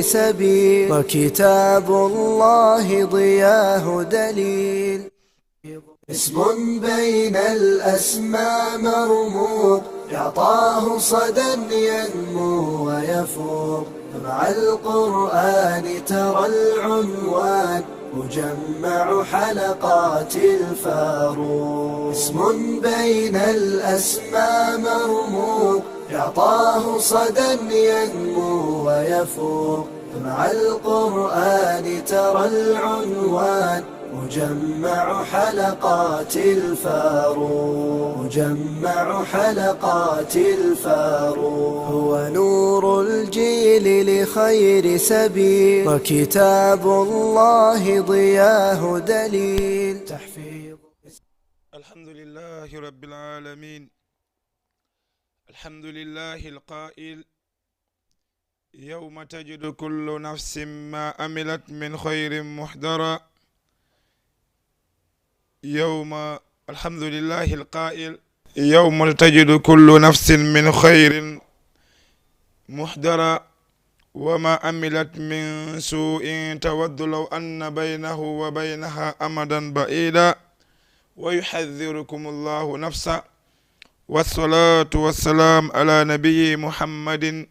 سبيل وكتاب الله ضياه دليل. اسم بين الأسماء مرموق يعطاه صدى ينمو ويفوق. مع القرآن ترى العنوان مجمع حلقات الفاروق. اسم بين الأسماء مرموق يعطاه صدى ينمو ويفوق. مع القرآن ترى العنوان مجمع حلقات الفاروق. مجمع حلقات الفاروق. هو نور الجيل لخير سبيل وكتاب الله ضياه دليل. تحفيظ. الحمد لله رب العالمين. الحمد لله القائل: يوم تجد كل نفس ما عملت من خير محضرا. الحمد لله القائل: يوم تجد كل نفس من خير محضرا وما عملت من سوء تود لو أن بينه وبينها أمدا بعيدا ويحذركم الله نفسه. والصلاة والسلام على نبي محمد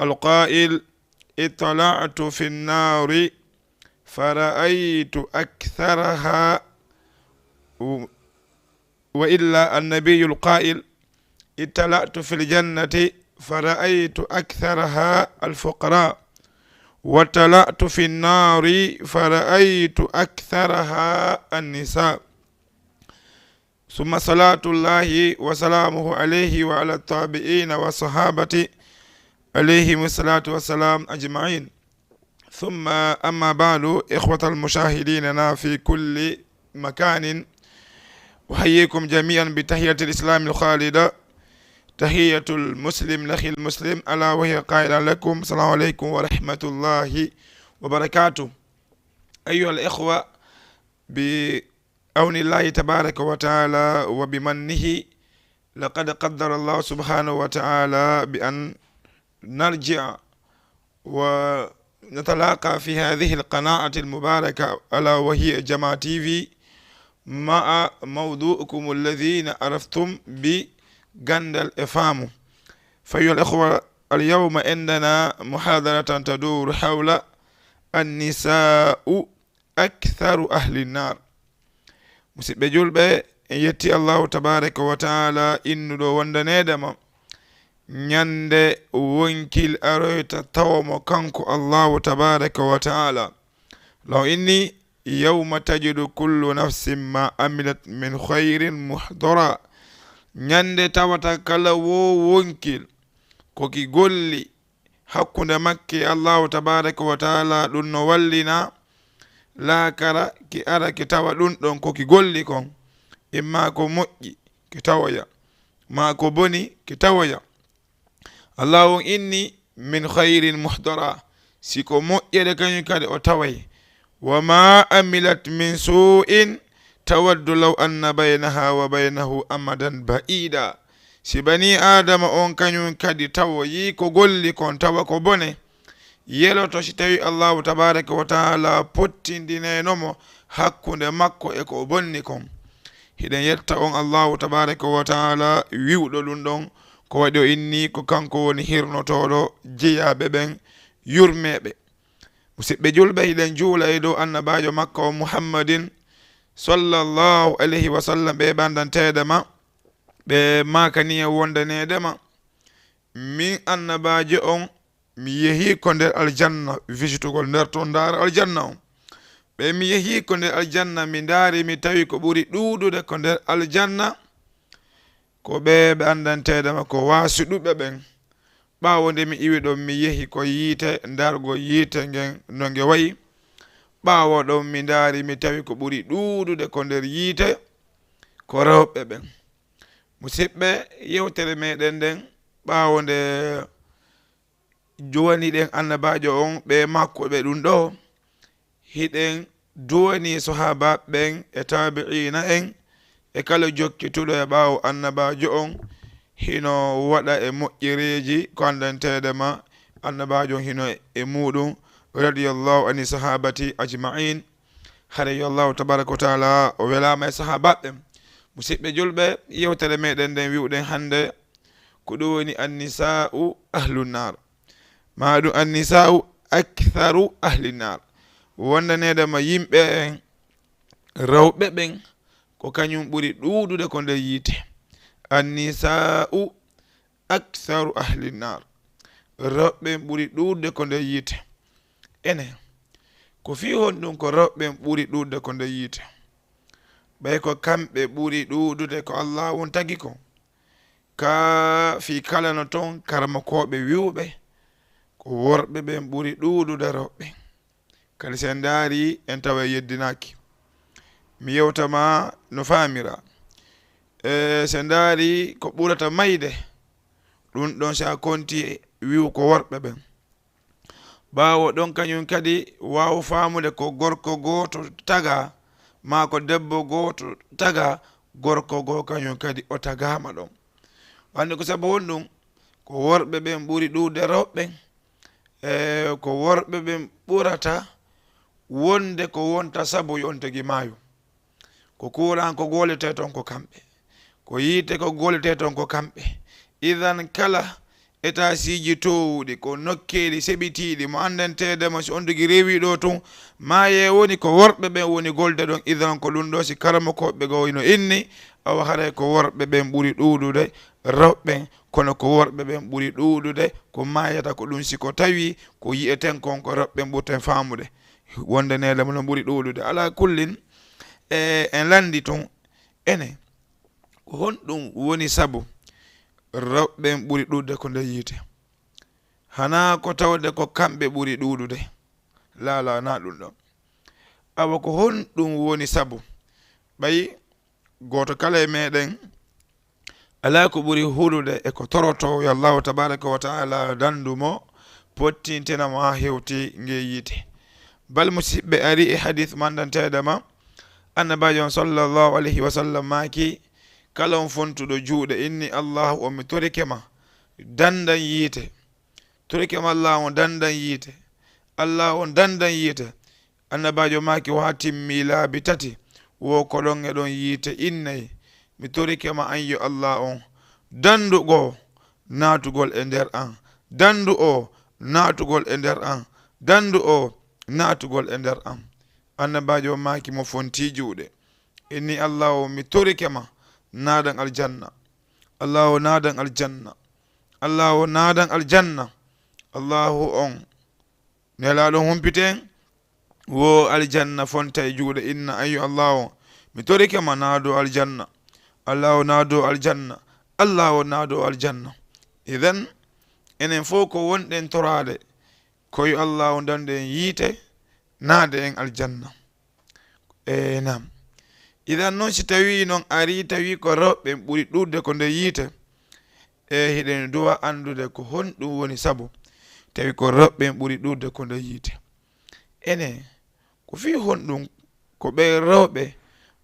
القائل: اطلعت في النار فرأيت أكثرها، وإلا النبي القائل: اطلعت في الجنة فرأيت أكثرها الفقراء، واطلعت في النار فرأيت أكثرها النساء. ثم صلاة الله وسلامه عليه وعلى التابعين والصحابة عليهم الصلاة والسلام أجمعين. ثم أما بعد، إخوة المشاهدين في كل مكان، أحييكم جميعا بتحية الإسلام الخالدة، تحية المسلم لأخي المسلم، ألا وهي قائلا لكم: السلام عليكم ورحمة الله وبركاته. أيها الإخوة، بعون الله تبارك وتعالى وبمنه لقد قدر الله سبحانه وتعالى بأن نرجع ونتلاقى في هذه القناة المباركة ألا وهي جما تي في مع موضوعكم الذين عرفتم بغند الإفهام. فأيها الأخوة، اليوم عندنا محاضرة تدور حول النساء أكثر أهل النار. مسيب جلبة يتي الله تبارك وتعالى إنه دو وندنيدما nyande wonkil aroyta tawamo kanko Allahu tabaraka wa ta'ala. law inni yawma tajidu kullu nafsin ma amilat min khairin muhdara. nyande tawata kala wo wonkil koki golli hakkunde makke Allahu tabaraka wa ta'ala ɗum no wallina laakara ki ara ki tawa ɗum ɗon koki golli kon, imma ko moƴƴi ki tawoya, ma ko boni ki tawoya. Allahu inni min khairin muhdara, siko moƴƴere kañum kadi o taway. wa ma amilat min su'in tawaddu law anna baynaha wa baynahu amadan ba'ida. si bani adama on kañum kadi tawoyi ko golli kon tawa ko bone, yeloto si tawi Allahu tabaraka wa ta'ala pottindinenomo hakkunde makko e ko bonni kon. hiɗen yetta on Allahu tabaraka wa ta'ala wiwɗo ɗum ɗon ko waɗi o inni ko kanko woni hirnotoɗo jeyaɓe ɓen yurmeɓe. musidɓe julɓe, hiɗen juula e dow annabajo makka o muhammadin sallallahu alayhi wa sallam, ɓe ɓandanteɗema ɓe makaniya wondanedema. min annabajo on mi yehi ko nder aljanna, visitugol nder to ndaara aljanna on. ɓe mi yehi ko nder aljanna, mi ndaari mi tawi ko ɓuri ɗuuɗude ko nder aljanna ko ɓe andantedema ko waasi ɗuɓɓe ɓen. ɓaawo nde mi iwi ɗon mi yehi ko yiite, ndargo yiite ngen no nge wayi. ɓaawo ɗon mi ndaari mi tawi ko ɓuri ɗuuɗude ko nder yiite ko rewɓe ɓen. musidɓe, yewtere meɗen nden ɓaawo nde jowani ɗen annabajo on ɓe makko ɓe ɗum ɗo, hiɗen duwani sahabaɓe ɓen e tabi'ina en e kala jokkituɗo e ɓaawo annabajo on hino waɗa e moƴƴereji ko andantedema annabajo hino e muɗum radiyallahu ani sahabati ajma'in. hare yo allahu tabaraka wa taala o welama e sahabaɓe. musidɓe julɓe, yewtere meɗen nden wiwɗen hande ko ɗum woni annisa'u ahlunnar, maɗum annisa'u aktharu ahlinnar, wondanedema yimɓe en rewɓe ɓen ko kañum ɓuri ɗuɗude ko nder yiite. annisa'u aktharu ahlinnar, rewɓe ɓuri ɗuɗde ko nder yiite. ene ko fi honɗum ko rewɓe ɓuri ɗuɗde ko nder yiite? ɓay ko kamɓe ɓuri ɗuɗude ko Allah won tagi ko, ka fi kala no ton karmakoɓe wiwɓe ko worɓe ɓen ɓuri ɗuɗude rewɓe. kadi sen daari en tawa yeddinaki. mi yewtama no famira, sen daari ko ɓurata mayde ɗum ɗon sa konti wiw ko worɓe ɓen. ɓawo ɗon kañum kadi waw famude ko gorko goto taga ma ko debbo goto taga gorko go kañum kadi o tagama ɗon. wande ko sabu honɗum ko worɓe ɓen ɓuri ɗuɗde rewɓe, ko worɓe ɓen ɓurata wonde ko wonta sabu yontegi maayo. ko kuran ko golete ton ko kamɓe, ko yiite ko golete ton ko kamɓe. idan kala état siji towɗi ko nokkeɗi seɓitiɗi mo andantedema so on tigi rewi ɗo tun maye woni ko worɓe ɓen woni golde ɗon. idan ko ɗum ɗo si karamakoɓe go ino inni awa haray ko worɓe ɓen ɓuri ɗuɗude rewɓe, kono ko worɓe ɓen ɓuri ɗuɗude ko mayata ko ɗum siko tawi ko yiyeten kon ko rewɓe ɓurten famude wonde nedema no ɓuri ɗuɗude. ala kullin en landi tun ene ko honɗum woni sabu rewɓe ɓuri ɗuɗde ko nder yiite. hana ko tawde ko kamɓe ɓuri ɗuɗude, lala na ɗum ɗon. awa ko honɗum woni sabu ɓayi goto kala e meɗen ala ko ɓuri huɗude e ko toroto yo allahu tabaraka wa taala dandumo pottintenamo ha hewti nge yiite. bal musidɓe ari e hadith mandantedema annabajo on sallllahu alayhi wa sallam maki kala on fontuɗo juuɗe inni allahu o mi torikema dandan yiite, torikema allah on dandan yiite, allah on dandan yiite. annabajo maki wa timmi laabi tati wo kolon e ɗon yiite innayi mi torikema an yo allah on dandugo natugol e nder an, dandu o natugol e nder an, dandu o natugol e nder an. annabajo maki mo fonti juuɗe inni allah o mi torikema nadan aljanna, allahu nadan aljanna, allahu nadan aljanna. allahu on nelaɗon humpiten wo aljanna fonta e juuɗe inna ayu allahu mi torikema naado aljanna, allahu naado aljanna, allahu naado aljanna. idan enen fof ko wonɗen torade koye allahu dande en yiite naade en aljanna. nam idan noon si tawi noon ari tawi ko rewɓe ɓuri ɗuɗde ko nder yiite hiɗen duwa andude ko honɗum woni sabu tawi ko rewɓe ɓuri ɗuɗde ko nder yiite. ene ko fi honɗum ko ɓe rewɓe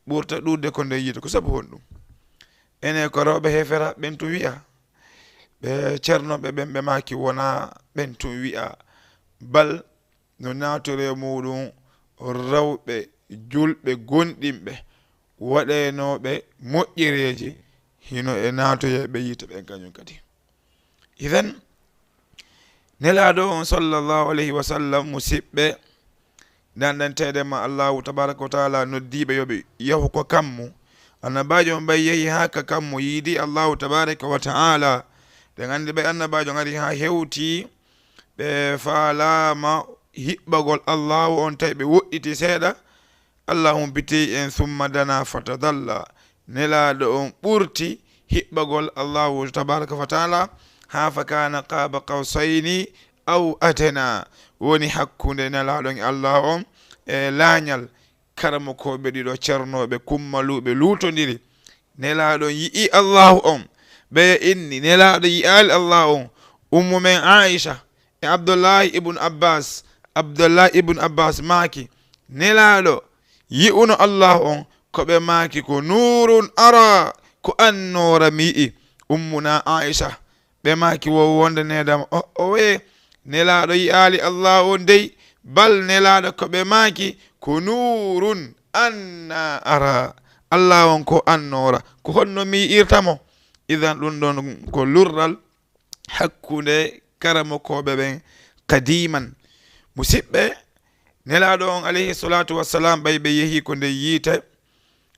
ɓurta ɗuɗde ko nder yiite ko sabu honɗum? ene ko rewɓe hefera ɓen tum wi'a, ɓe ceernoɓe ɓen ɓe maki wona ɓen tum wi'a, bal no natore muɗum rewɓe julɓe gonɗinɓe waɗenoɓe moƴƴereji hino e natoyeɓe yiite ɓen kañum kadi. idan nelaɗo on sallllahu alayhi wa sallam musidɓe dandantedema allahu tabaraka wa taala noddiɓe yoɓe yahu ko kammu. annabajo on ɓay yeehi ha ka kammu yiidi allahu tabaraka wa taala. ɗen andi ɓe annabajo ari ha hewti ɓe faalama hiɓɓagol allahu on tawi ɓe woɗɗiti seeɗa allah humpiti en summa dana fatadalla. nelaɗo on ɓurti hiɓɓagol allahu tabaraka wa taala ha fakana qaba qawsayni aw atena, woni hakkude nelaɗon e allah on e laañal karamakoɓe ɗiɗo ceernoɓe kummaluɓe lutodiri. nelaɗon yi'i allahu on ɓe inni nelaɗo yi'ali allah on. ummu men aisha e abdoullahi ibnu abbas maki nelaɗo yi'uno allah on koɓe maki ko nurun ara ko annora mi yi'i. ummuna aisha ɓe maki wo wonde nedam o we nelaɗo yi'ali Allah on dey bal nelaɗo ko ɓe maaki ko nurun anna ara Allah on ko annora ko honno mi yi'irtamo idan ɗum ɗon ko lurral hakkunde karamokoɓe ɓen kadiman musidɓe nelaɗo on alayhi salatu wassalam ɓay ɓe yehi ko nde yiite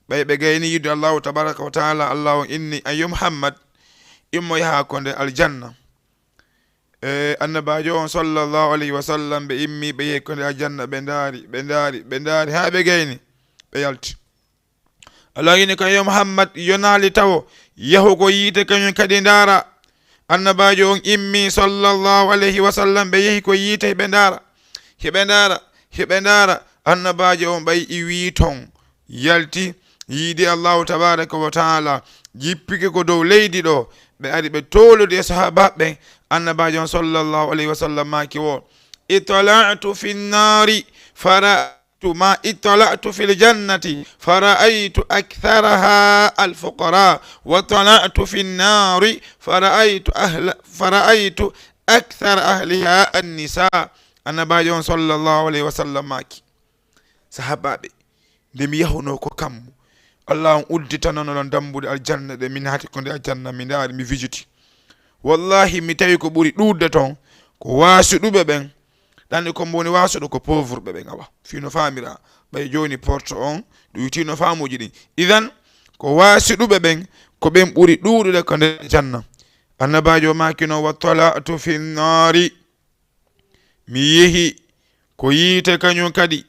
ɓay ɓe gayni yidde Allahu tabaraka wa taala Allah on inni ayo Muhammad immo yaha ko nde aljanna annabajo on sallallahu alayhi wa sallam ɓe immi ɓe yehi ko nde aljanna ɓe ndaari ha ɓe gayni ɓe yalti Allah inni ko ayo Muhammad yonali tawo yahugo yiite kañum kadi ndaara annabajo on immi sallallahu alayhi wa sallam ɓe yehi ko yiite heɓe ndaara annabajo on ɓay iwi ton yalti yiidi Allahu tabaraka wa taala jippike ko dow leydi ɗo ɓe ari ɓe tolude e sahabaɓe annabajo on sallallahu alayhi wa sallam maki wo itala'tu fi nnari fara'tu ma itala'tu fi ljannati fara'aytu aktharaha alfuqara wa tala'tu fi nnari fara'aytu akthara ahliha annisa annabajo on sallallahu alayhi wa sallam maki sahabaɓe nde mi yahuno ko kammu Allah on udditanonon dambude aljanna ɗe min hati ko nde aljanna mi ndaari mi visiti wallahi mi tawi ko ɓuri ɗudde ton ko wasuɗuɓe ɓen ɗanni ko mboni wasuɗo ko pauvre ɓe ɓen awa fino famira ɓay joni porte on ɗum witino famuji ɗin idan ko wasuɗuɓe ɓen ko ɓen ɓuri ɗuɗude ko nde aljanna annabajo makino wa tala'tu fi nnari mi yehi ko yiite kañum kadi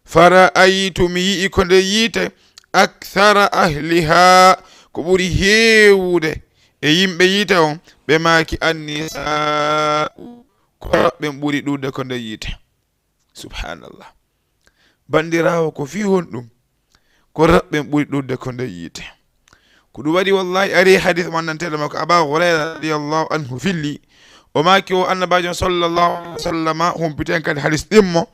fara'aytu mi yi'i ko nde yiite akthara ahliha ko ɓuri heewude e yimɓe yiite on ɓe maaki annisa ko ɓen ɓuri ɗuɗde ko nde yiite subhanallah bandirawo ko fi hon ɗum ko raɓɓen ɓuri ɗuɗde ko nde yiite ko ɗum waɗi wallahi ari hadith mannanteɗo makko Aba Hurayra radiyallahu anhu filli o maaki o annabajo sallallahu alaihi wa sallama humpiten kadi hadis ɗimmo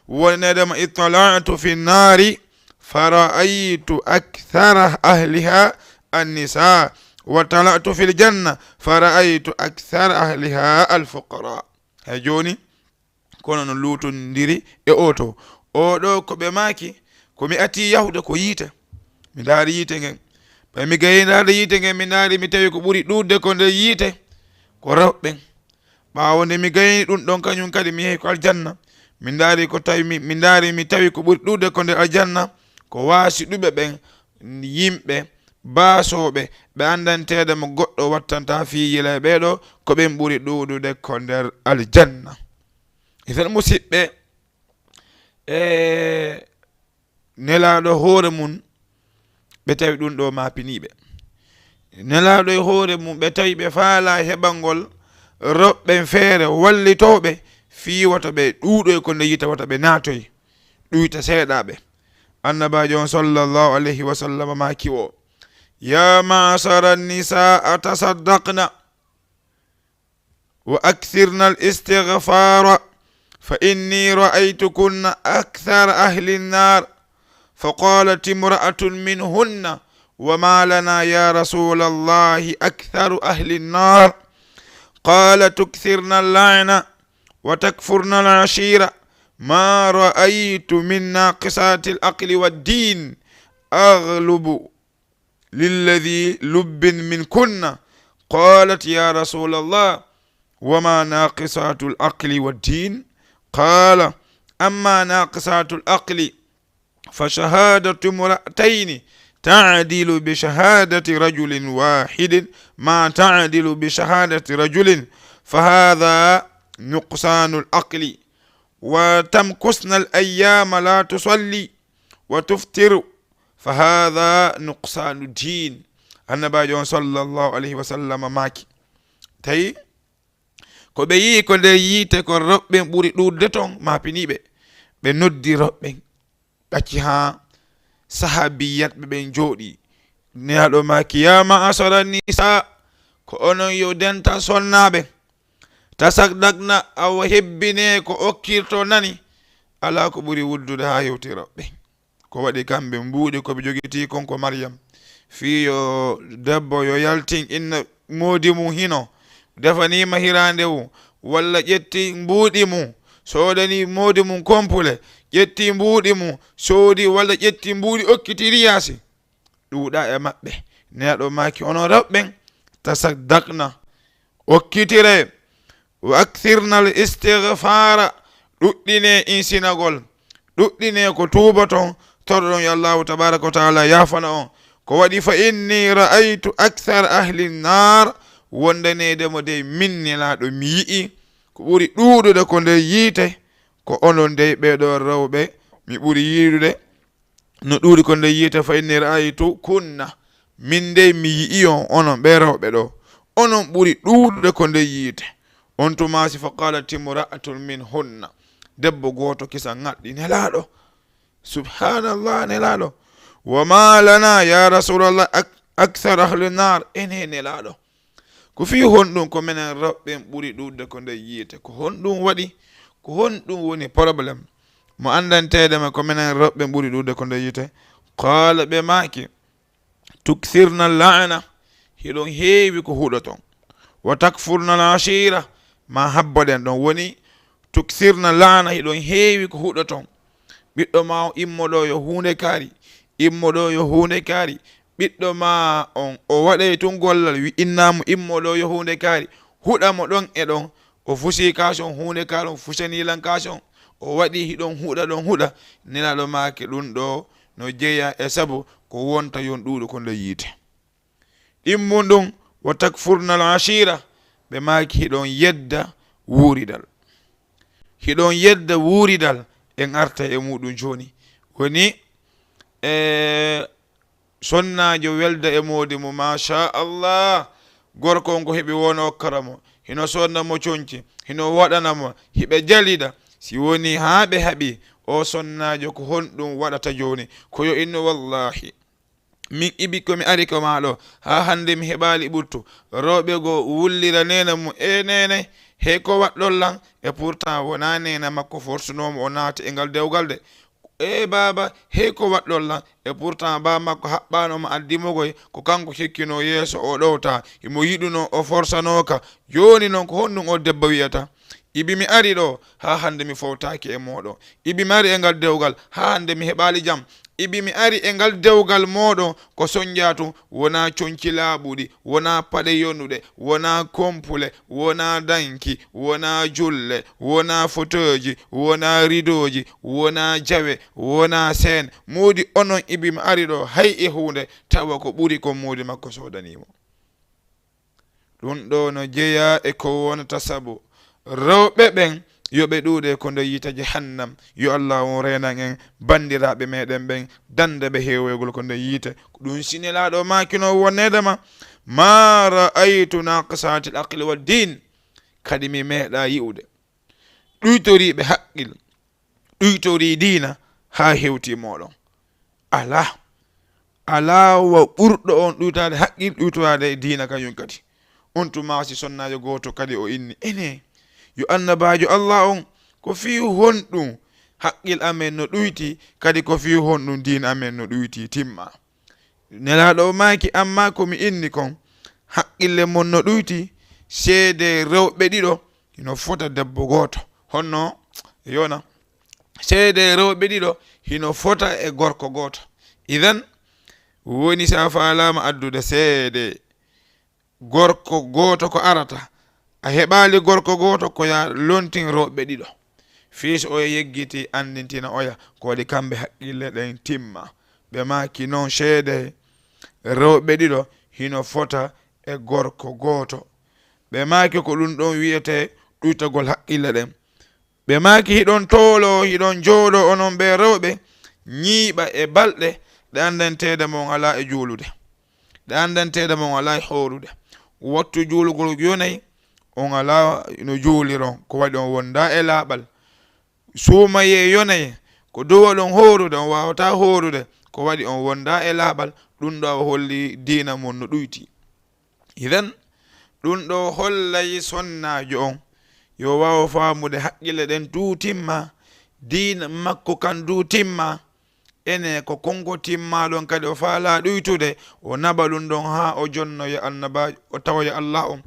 wonedema itala'tu fi nnari fara'aytu akthara ahliha annisa wa tala'tu fi ljanna fara'aytu akthara ahliha alfuqara hay joni kono no lutondiri e oto oɗo ko ɓe maaki ko mi ati yahude ko yiite mi ndaari yiite ngen ɓay mi gayi ndaade yiite ngen mi ndaari mi tawi ko ɓuri ɗudde ko nde yiite ko rewɓen ɓawo nde mi gayni ɗum ɗon kañum kadi mi yehi ko aljanna mi ndaari ko tawi mi ndaari mi tawi ko ɓuri ɗuɗde ko nde aljanna ko waasi ɗuɓe ɓen yimɓe baasoɓe ɓe andanteede mo goɗɗo wattanta fiiyila e ɓeɗo ko ɓen ɓuri ɗuɗude ko nder aljanna isen musidɓe nelaɗo hoore mum ɓe tawi ɗum ɗo mapiniɓe nelaɗo e hoore mum ɓe tawi ɓe faala heɓalngol roɓɓen feere wallitoɓe fi wata ɓe ɗuuɗoy ko nde yita wata ɓe naatoy ɗuyta seeɗaɓe annabajo on sallallahu alayhi wa sallam maki o ya ma'ashara an-nisaa tasaddaqna wa akthirna al-istighfara fa inni ra'aytukunna akthara ahli an-nar فقالت امرأة منهن وما لنا يا رسول الله أكثر أهل النار قال تكثرن اللعنة وتكفرن العشيرة ما رأيت من ناقصات العقل والدين أغلب للذي لب منكن قالت يا رسول الله وما ناقصات العقل والدين قال أما ناقصات العقل فشهادة امرأتين تعدل بشهادة رجل واحد ما تعدل بشهادة رجل فهذا نقصان العقل وتمكثن الأيام لا تصلي وتفتر فهذا نقصان الدين النبي صلى الله عليه وسلم ماكي تاي ko ɓe yii ko nder yiite ko roɓɓen ɓuri ɗuurde ton mapiniɓe ɓe noddi roɓɓen ɗacci ha sahabiyat ɓe ɓen jooɗi neaɗo maki ya ma'ashara nisa ko onon yo denta sonnaɓe tasaddaqna aw hebbine ko okkirto nani ala ko ɓuri wuddude ha hewti roɓɓe ko waɗi kamɓe mbuuɗi koɓe jogiti konko Maryam fiyo debbo yo yaltin inna moodi mum hino defanima hirande wu walla ƴetti mbuuɗi mum soodani moodi mum kompule, ƴetti mbuuɗi mum soodi walla ƴetti mbuuɗi okkitiri yaasi, ɗuuɗa e maɓɓe. Neɗo maaki onon rewɓen tasaddaqna, okkitire, wa akthirna al istighfara, ɗuɗɗine insinagol, ɗuɗɗine ko tuuba ton torɗon yo allahu tabaraka wa taala yafana on. ko waɗi fa inni ra'aytu akthar ahli nnar, wondanedemo de min nelaɗo mi yi'i ko ɓuri ɗuuɗude ko nde yiite ko onon dey ɓeɗo rewɓe mi ɓuri yiidude no ɗuuɗi ko nde yiite. fa inni ra'aytu kunna, min dey mi yi'i on onon ɓe rewɓe ɗo onon ɓuri ɗuuɗude ko nde yiite. on tumasi fa qalat imra'atun min hunna, debbo goto kisa ŋaɗɗi nelaɗo, subhanallah nelaɗo, wa ma lana ya rasulallah akthar ahli nar, ene nelaɗo ko fi honɗum ko minen rewɓen ɓuri ɗuuɗde ko nde yiite, ko honɗum waɗi, ko honɗum woni probléme mo andantedema ko minen rewɓen ɓuri ɗuuɗde ko nde yiite. qala ɓe maki tukthirna la'na, hiɗon heewi ko huɗoton, wa takfurna al-ashira, ma habboɗen ɗon woni tukthirna la'na, hiɗon heewi ko huɗoton. ɓiɗɗo ma immoɗo yo hunde kaari, immoɗo yo hunde kaari, ɓiɗɗo ma on o waɗay tun gollal wi innamo immoɗo yo hunde kaari, huɗamo ɗon e ɗon, o fusi kason hunde kaari, on fusanilan kason, o waɗi hiɗon huɗa ɗon huɗa, nelaɗo maake ɗum ɗo no jeeya e sabu ko wonta yon ɗuuɗo ko nde yiite. ɗimmum ɗum wa takfurna al-ashira, ɓe maaki hiɗon yedda wuuridal, hiɗon yedda wuuridal, en arta e muɗum joni woni sonnajo welda e moodi mo masha Allah, gorko on ko heɓi wona okkaramo, hino sonnamo conci, hino waɗanamo, hiɓe jalida, si woni ha ɓe haɓi o sonnajo ko honɗum waɗata joni, koyo inno wallahi min ibi komi ari ko maɗo ha hande mi heɓali ɓurtu, rewɓe go wullira nena mum e nene he ko waɗɗollan, e pourtant wona nena makko forsunomo o naata e ngal dewgal de, e baba he ko waɗɗollan, e pourtant ba makko haɓɓanoma addimogoy ko kanko hekkino yeeso o ɗowta imo yiɗuno o forsanoka. joni noon ko honɗum o debbo wiyata, ibi mi ari ɗo ha hande mi fowtaki e moɗon, ibi mi ari e ngal dewgal ha hande mi heɓali jam, ibi mi ari e ngal dewgal moɗon ko soñjatu wona conci laaɓuɗi, wona paɗe yonuɗe, wona kompule, wona danki, wona julle, wona fauteuji, wona ridoji, wona jawe, wona sen, modi onon ibi mi ari ɗo hay e hunde tawa ko ɓuri kon modi makko sodanimo. ɗum ɗo no jeeya e ko wonata sabu rewɓe ɓen yoɓe ɗuuɗe ko nde yita jahannam. yo Allah on renan en bandiraɓe meɗen ɓen dande ɓe heewegol ko nde yiite. ko ɗum sinelaɗo makino wonnedema ma ra'aytu naqsatil aqli wad din, kadi mi meeɗa yi'ude ɗuytoriɓe haqqil, ɗuytori diina ha hewti moɗon. ala wa ɓurɗo on ɗuytade haqqil, ɗuytorade diina kañum kadi. on tumasi sonnajo goto kadi o inni ene yo annabajo Allah on ko fi honɗum haqqil amen no ɗuyti, kadi ko fi honɗum diina amen no ɗuyti timma. nelaɗo maki amma komi inni kon haqqille mon no ɗuyti, seede rewɓe ɗiɗo hino fota debbo goto, honno yona seede rewɓe ɗiɗo hino fota e gorko goto. idan woni sa falama addude seede gorko goto ko arata, a heɓali gorko goto ko ya lontin rewɓe ɗiɗo, fiis o yeggiti andintina oya ko waɗi kamɓe haqqille ɗen timma. ɓe maki noon seede rewɓe ɗiɗo hino fota e gorko goto, ɓe maki ko ɗum ɗon wiyete ɗuytagol haqqille ɗen. ɓe maki hiɗon tolo, hiɗon jooɗo onon ɓe rewɓe ñiiɓa e balɗe ɗe andantede mon ala e juulude, ɗe andantede mon ala e horude, wattu juulugol yonayi on ala no juuliron, ko waɗi on wonda e laaɓal. suumaye yonaye ko duwaɗon horude, on wawata horude, ko waɗi on wonda e laaɓal. ɗum ɗo holli diina mon no ɗuyti. idan ɗum ɗo hollay sonnajo on yo wawa famude haqqille ɗen du timma, diina makko kan du timma, ene ko kongo timma ɗon kadi o faala ɗuytude, o naɓa ɗum ɗon ha o jonnoya annabajo, o tawoya Allah on.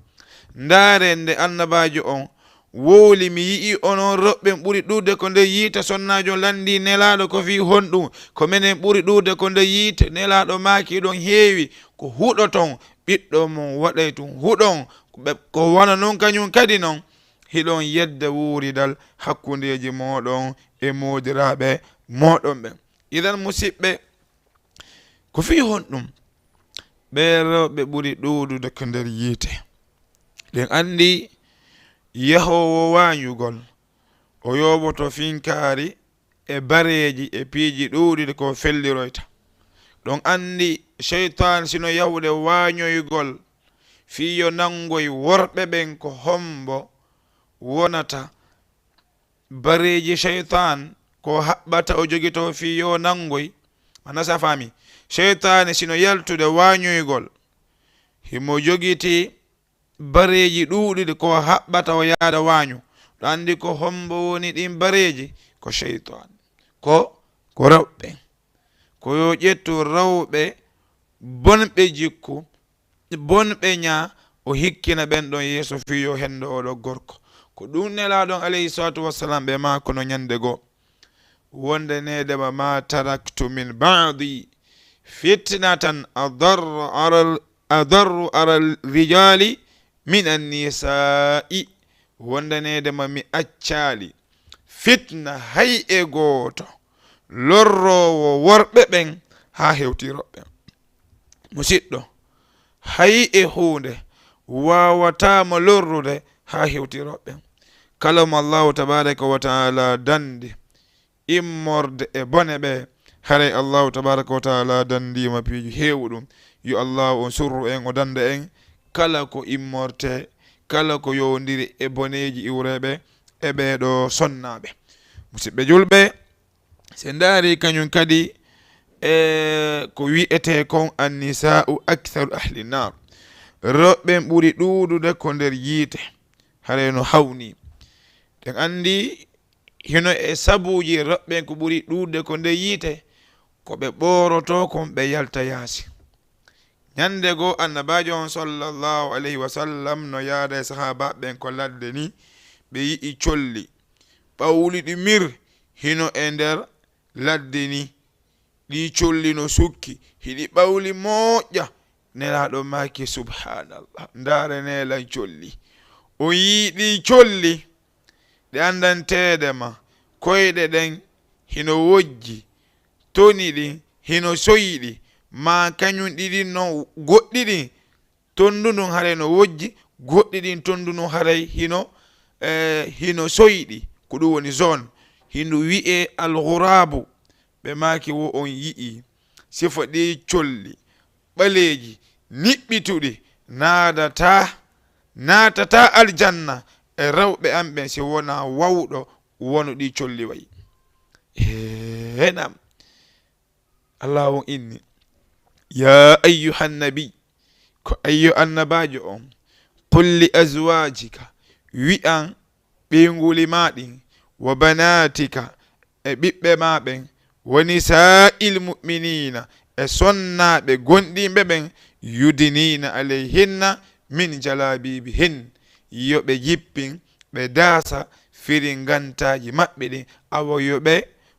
ndaare nde annabajo on wowli mi yi'i onon roɓɓen ɓuri ɗuude ko nde yiite sonnajo landi nelaɗo ko fi honɗum ko minen ɓuri ɗuude ko nde yiite nelaɗo maaki ɗon heewi ko huɗo ton ɓiɗɗo mon waɗay tum huɗon ko wona noon kañum kadi noon hiɗon yedde wuuridal hakkundeji moɗon e modiraɓe moɗon ɓe. idan musidɓe ko fi honɗum ɓe rewɓe ɓuri ɗuudude ko nder yiite. ɗen andi yahowo wañugol o yoɓoto finkaari e bareji e piiji ɗuuɗude ko felliroyta. ɗon andi cheytan sino yahude wañoygol fiyo nangoy worɓe ɓen ko hombo wonata bareji cheytan ko haɓɓata o jogito fiyo nangoy manasa fami cheytane sino yaltude wañoygol himo jogiti bareji ɗuuɗude ko haɓɓata o yaada wañu. ɗo andi ko hombo woni ɗin bareji ko cheytan ko rewɓe ko yo ƴettu rewɓe bonɓe jikku bonɓe ñaa o hikkina ɓen ɗon yeeso fiyo hendo oɗo gorko. ko ɗum nelaɗon alayhi salatu wassalam ɓe mako no ñande goo wonde nedema ma taraktu min ba'di fitnatan adarru ala rijali min annisa'i. wonde nedema mi accali fitna hay e gooto lorrowo worɓe ɓen ha hewtiroɓe. musidɗo hay e hunde wawatamo lorrude ha hewtiroɓe. kala mo allahu tabaraka wa taala dandi immorde e bone ɓe haray allahu tabaraka wa taala dandima piiji heewɗum. yo allahu on surru en o danda en kala ko immorte kala ko yowdiri e boneji iwreɓe e ɓeɗo sonnaɓe. musidɓe julɓe se ndaari kañum kadi ko wi'ete kon annisa'u aktharu ahli nar roɓɓen ɓuri ɗuuɗude ko nder yiite haray no hawni. ɗen andi hino e sabuji roɓɓen ko ɓuri ɗuuɗude ko nder yiite ko ɓe ɓoroto kon ɓe yalta yaasi. ñande goo annabajo on sallallahu alayhi wa sallam no yaada e sahaba ɓen ko ladde ni ɓe yi'i colli ɓawliɗi mir hino e nder ladde ni ɗi colli no sukki hiɗi ɓawli moƴƴa nelaɗo maki subhanallah ndaare nelan colli o yiiɗi colli ɗe andantede ma koyɗe ɗen hino wojji toni ɗin hino soyiɗi ma kañum ɗiɗin no goɗɗi ɗin tondu ndun haray no wojji goɗɗi ɗin tondu ndun haray hino soyiɗi ko ɗum woni zone hindu wi'e alghurabu ɓe maki wo on yi'i sifa ɗi colli ɓaleji niɓɓituɗi natata aljanna e rewɓe an ɓen si wona wawɗo wonu ɗi colli wayi. henam allah on inni ya ayyuhan nabi ko ayyo annabajo on qul li azwajika wi'an ɓinguli maɗin wa banatika e ɓiɓɓe maɓen wa nisa'il mu'minina e sonnaɓe gonɗinɓe ɓen yudinina alayhinna min jalabibihin yoɓe jippin ɓe daasa firi gantaji maɓɓe ɗin awa yoɓe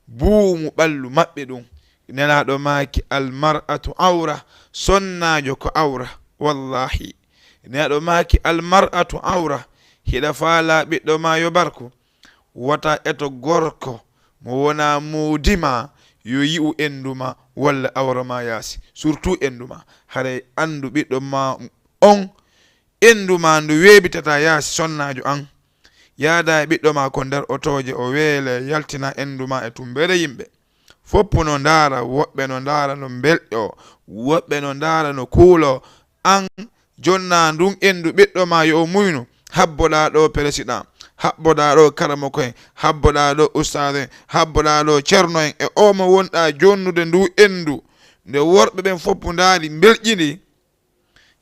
buumu ɓallu maɓɓe ɗum. nelaɗo maki almar'atu awra sonnajo ko awra wallahi nelaɗo maki almar'atu awra hiɗa faala ɓiɗɗo ma yo barko wata eto gorko mo wona muudima yo yi'u enduma walla awra ma yaasi surtout enduma haray andu ɓiɗɗo ma on enduma ndu weɓitata yaasi sonnajo an yaada e ɓiɗɗo ma ko nder otoje o weele yaltina enduma e tumbere yimɓe foppu no ndaara woɓɓe no ndaara no belɗo woɓɓe no ndaara no kuulo an jonna ndun endu ɓiɗɗo ma yo muynu habboɗa ɗo président habboɗa ɗo karamoko en habboɗa ɗo ustad en habboɗa ɗo ceerno en e omo wonɗa jonnude ndu endu nde worɓe ɓen foppu ndaari belƴini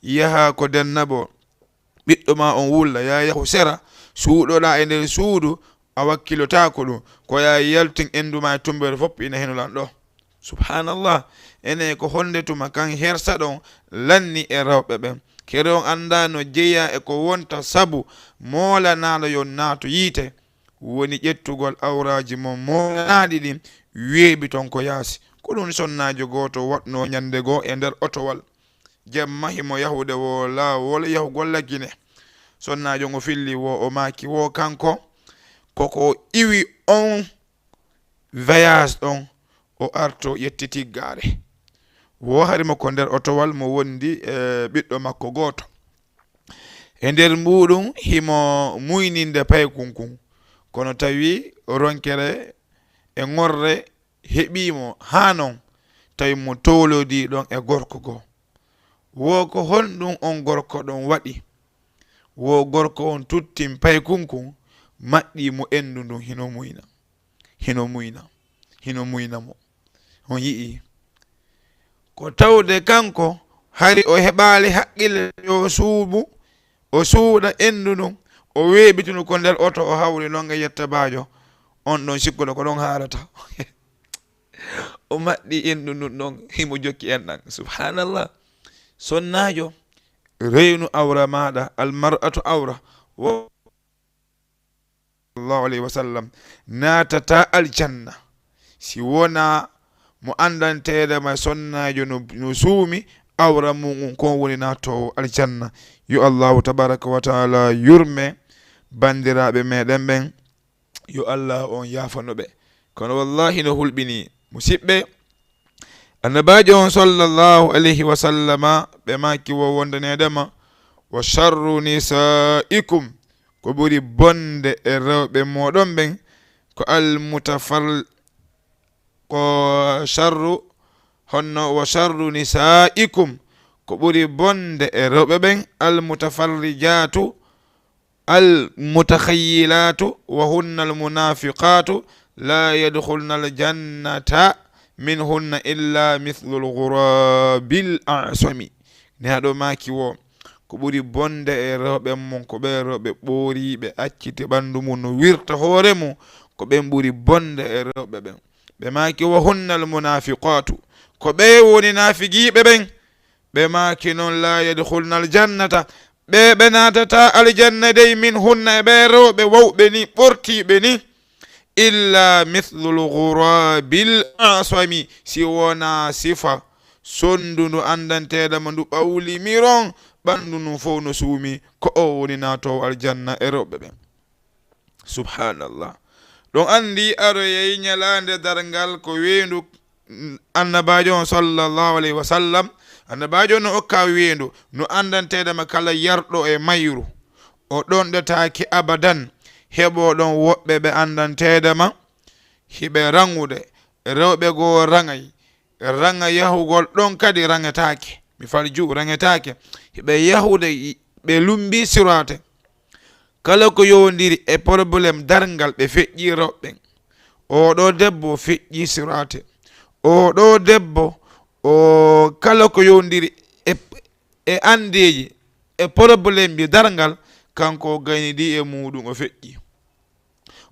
yaha ko dennabo ɓiɗɗo ma on wulla ya yahu sera suuɗoɗa e nder suudu a wakkilotako ɗum ko ya yaltin enduma e tumbere fopp ina henolan ɗo subhanallah ene ko honde tuma kan hersa ɗon lanni e rewɓe ɓen kere on anda no jeeya e ko wonta sabu moolanaɗo yo naatu yiite woni ƴettugol awraji mo moolanaɗi ɗin weeɓi ton ko yaasi. ko ɗum sonnajo goto watno ñande goo e nder otowal jemma himo yahude wo laawol yahugol laggine. sonnajo ngo filli wo o maaki wo kanko koko iwi on voyage ɗon o arto yettiti gaare. wo harimo ko nder otowal mo wondi ɓiɗɗo makko goto. e nder muɗum himo muyninde paykunkun kono tawi ronkere e ŋorre heɓimo ha non tawi mo towlodi ɗon e gorko goo. wo ko honɗum on gorko ɗon waɗi. wo gorko on tuttin paykunkun maɗɗi mo endu ndun hino muyna mo. on yii ko tawde kanko hari o heɓali haqqille yo suubu o suuɗa endu ndun o weeɓitunu ko nder oto o hawri noon e yetta baajo on ɗon sikkuɗo ko ɗon haalata. o maɗɗi endu ndun ɗon himo jokki enɗan. subhanallah. sonnajo reynu awra maɗa almar'atu awra. sallallahu alayhi wa sallam natata aljanna si wona mo andantede ma sonnajo no suumi awra mum kon woni natowo aljanna. yo allahu tabaraka wa taala yurme bandiraɓe meɗen ɓen. yo allah on yafanoɓe. kono wallahi no hulɓini musidɓe annabajo on sallallahu alayhi wa sallama ɓe maki wo wondanedema wa sharru nisaikum ko ɓuri bonde e rewɓe moɗon ɓen ko ko sharru honno wa sharru nisaikum ko ɓuri bonde e rewɓe ɓen almutafarrijatu almutakhayyilatu wa hunna almunafiqatu la yadkhulna aljannata minhunna illa mithlu lghurabil a'sami. ne haɗo maki wo ko ɓuri bonde e rewɓe mum ko ɓe rewɓe ɓooriɓe accite ɓandu mum no wirta hoore mum ko ɓen ɓuri bonde e rewɓe ɓen. ɓe maki wa hunnal munafiqatu ko ɓe woni nafigiɓe ɓen. ɓe maki noon la yadkhulna aljannata ɓe natata aljanna dey min hunna e ɓe rewɓe wawɓe ni ɓortiɓe ni illa mithlu lghurabil asami si wona sifa sondu ndu andanteɗama ndu ɓawlimiron ɓandu num fof no suumi ko o woni natowo aljanna e rewɓe ɓen. subhanallah. ɗon andi aroyeyi ñalande dargal ko weendu annabajo on sallallahu alayhi wa sallam. annabajo no okka weendu no andanteɗama kala yarɗo e mayru o ɗon ɗetaki abadan heɓo ɗon woɓɓe ɓe andanteɗama hiɓe rangude rewɓe goo ranga yahugol ɗon kadi rangetake. mi falju rangetake hiɓe yahude ɓe lumbi sirate kala ko yowdiri e probléme dargal ɓe feƴƴi rewɓen. oɗo debbo feƴƴi sirate. oɗo debbo o kala ko yowdiri e andeji e probléme bi dargal kanko gaynidi e muɗum o feƴƴi.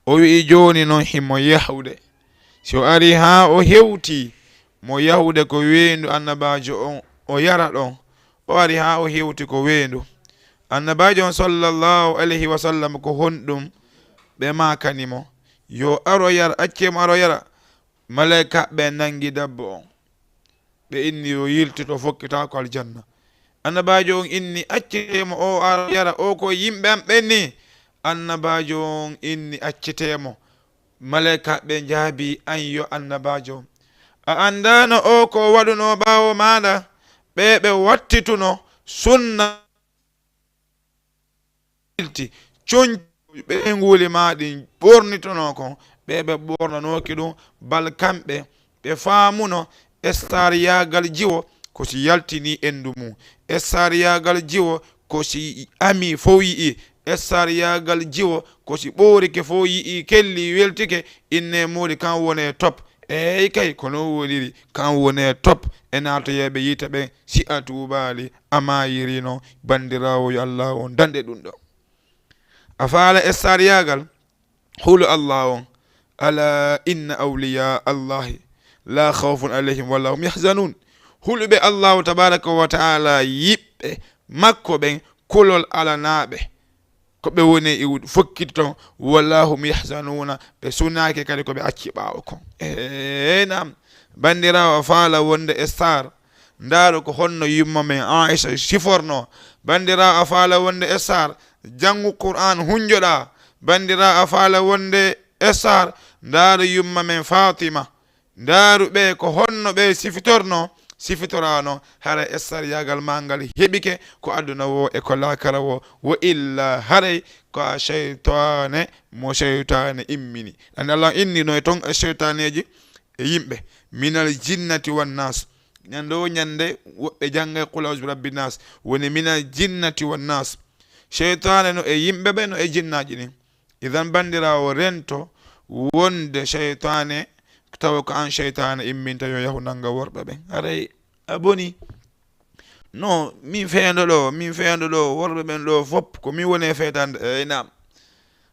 o wi joni noon himo yahude so ari ha o hewti mo yahude ko weendu annabajo on o yara ɗon. o ari ha o hewti ko weendu annabajo on sallallahu alayhi wa sallam ko honɗum ɓe makanimo yo aro yara accemo aro yara. malaika ɓe nangi dabbo on ɓe inni yo yiltito fokkita ko aljanna. annabajo on inni accitemo o aro yara o ko yimɓe am ɓenni. annabajo on inni accitemo. malaika ɓe jaabi an yo annabajo a andano o ko waɗuno ɓawo maɗa. ɓe wattituno sunna ɓe nguli maɗi ɓornitono kon ɓe ɓornanoki ɗum bal kamɓe ɓe faamuno estariyagal jiwo ko si yaltini endu mum. estariyagal jiwo ko si ami fo yii. estariyagal jiwo ko si ɓorike fo yii kelli weltike inne muɗi kan wone top. eyi kay kono woniri kan wone top e natoyeɓe yita ɓe si a tubali amayirino bandirawo yo allah on dande ɗum ɗo. a faala estariyagal hulu allah on ala inna awliya allahi la khawfun alayhim wala hum yahzanun. huluɓe allahu tabaraka wa taala yiɓɓe makko ɓen kulol alanaɓe ko ɓe woni e fokkiti ton walla hum yahzanuna ɓe sunaki kadi ko ɓe acci ɓawo kon nam bandirawo faala wonde e star ndaaro ko honno yumma men Aisha siforno bandirawo faala wonde e star jangu Qur'an hunjoɗa bandirawo faala wonde e star ndaaro yumma men Fatima ndaaru ɓe ko honno ɓe sifitorano hara essar yagal mangal heɓike ko aduna wo e ko lakara wo illa haray ko a cheytane mo cheytane immini andi Allah innino e ton cheytaneji e yimɓe minal jinnati wan nas ñande o ñande woɓɓe jangga qul a'udhu bi rabbin nas woni minal jinnati wan nas cheytane no e yimɓe ɓe no e jinnaji ɗin idan bandirawo rento wonde cheytane tawa ko an cheytane imminta yo yahu nanga worɓe ɓen aray aboni no min feendo ɗo worɓe ɓen ɗo fop ko min woni e feetande nam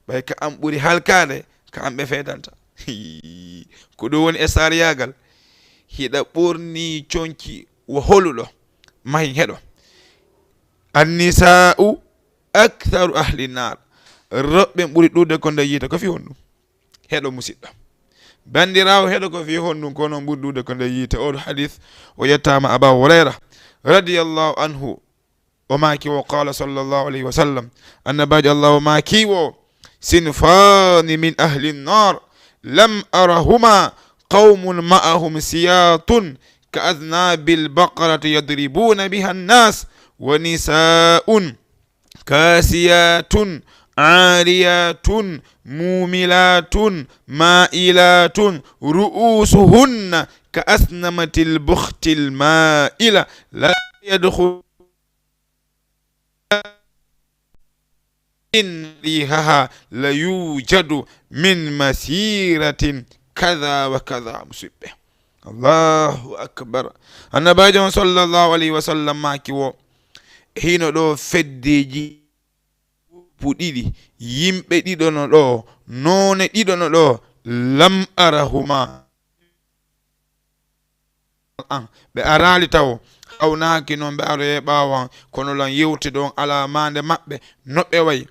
ɓay ka am ɓuri halkade ka am ɓe feetanta ko ɗum woni e sariyagal hiɗa ɓurni conki wo holuɗo mahi heɗo annisa'u aktharu ahli nar roɓɓe ɓuri ɗuɗde ko nde yiita ko fi hon ɗum heɗo musidɗo bandirawo heɗo ko fi hon ɗum ko noon ɓuri ɗuɗde ko nde yiite oɗo hadith o yettama Aba Hurayra radiyallahu anhu o maki wo qala sallallahu alayhi wa sallam annabaji Allah o maki wo sinfani min ahli nnar lam arahuma qawmun ma'ahum siyatun ka adnabil baqarati yadribuna biha an-nas wa nisa'un kasiyatun عاريات موملات مائلات رؤوسهن كأسنمة البخت المائلة لا يدخل إن ريحها ليوجد من مسيرة كذا وكذا مصيبة الله أكبر النبي صلى الله عليه وسلم ماكي حين دو فديجي puɗiɗi yimɓe ɗiɗono ɗo none ɗiɗono ɗo lam arahuma ɓe arali taw hawnaki noon ɓe aroye ɓawan kono lan yewti ɗon alamande maɓɓe noɓe wayi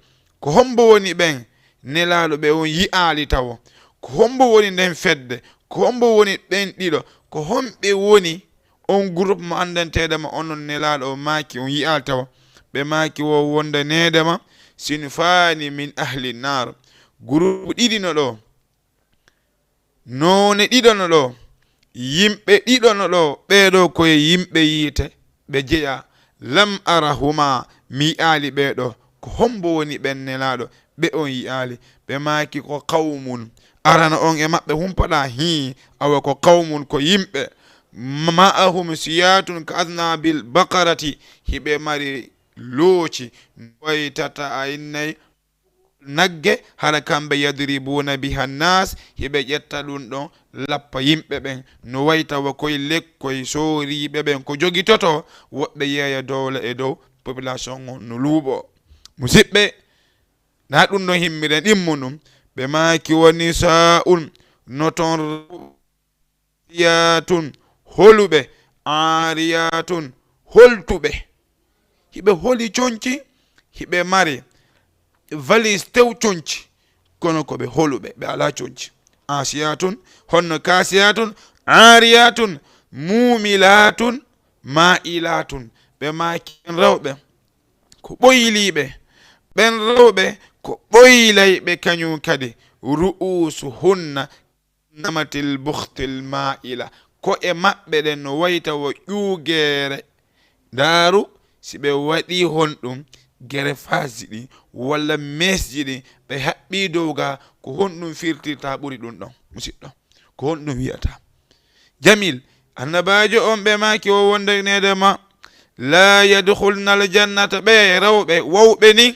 ko hombo woni ɓen nelaɗo ɓe on yi'ali taw ko hombo woni nden fedde ko hombo woni ɓen ɗiɗo ko homɓe woni on groupe mo andantedema onon nelaɗo o maki on yi'ali taw ɓe maki wo wonde nedema sinfani min ahli nar groupe ɗiɗino ɗo none ɗiɗono ɗo yimɓe ɗiɗono ɗo ɓeɗo koye yimɓe yiite ɓe jeeya lam arahuma mi yi'ali ɓeɗo ko hombo woni ɓen nelaɗo ɓe on yi'ali ɓe maki ko qawmun arana on e maɓɓe humpaɗa awa ko qawmun ko yimɓe ma'ahum siyatun ka adnabil baqarati hiɓe mari looci waytata a innay nagge hara kamɓe yadribuna biha nas hiɓe ƴetta ɗum ɗon lappa yimɓe ɓen no waytawa koye lekkoye sooriɓe ɓen ko jogitoto woɓɓe yeeya dowla e dow population o no luuɓo musidɓe na ɗum ɗon himmiren ɗimmu ɗum ɓe maki woni sa'un no ton riyatun holuɓe ariyatun holtuɓe hiɓe holi conci hiɓe mari valise tew conci kono koɓe holuɓe ɓe ala conci asiyatun honno kasiyatun ariyatun mumilatun mailatun ɓe maki rewɓe ko ɓoyliɓe ɓen rewɓe ko ɓoylayɓe kañum kadi ru'usu hunna namatil buhtil maila ko e maɓɓe ɗen no wayta wo ƴuugere daaru si ɓe waɗi hon ɗum gere fasi ɗi walla mesji ɗi ɓe haɓɓi dowga ko honɗum firtirta ɓuri ɗum ɗon musidɗo ko honɗum wiyata jamil annabajo on ɓe maki o wondanedema la yadkhulna aljannata ɓe rewɓe wawɓe ni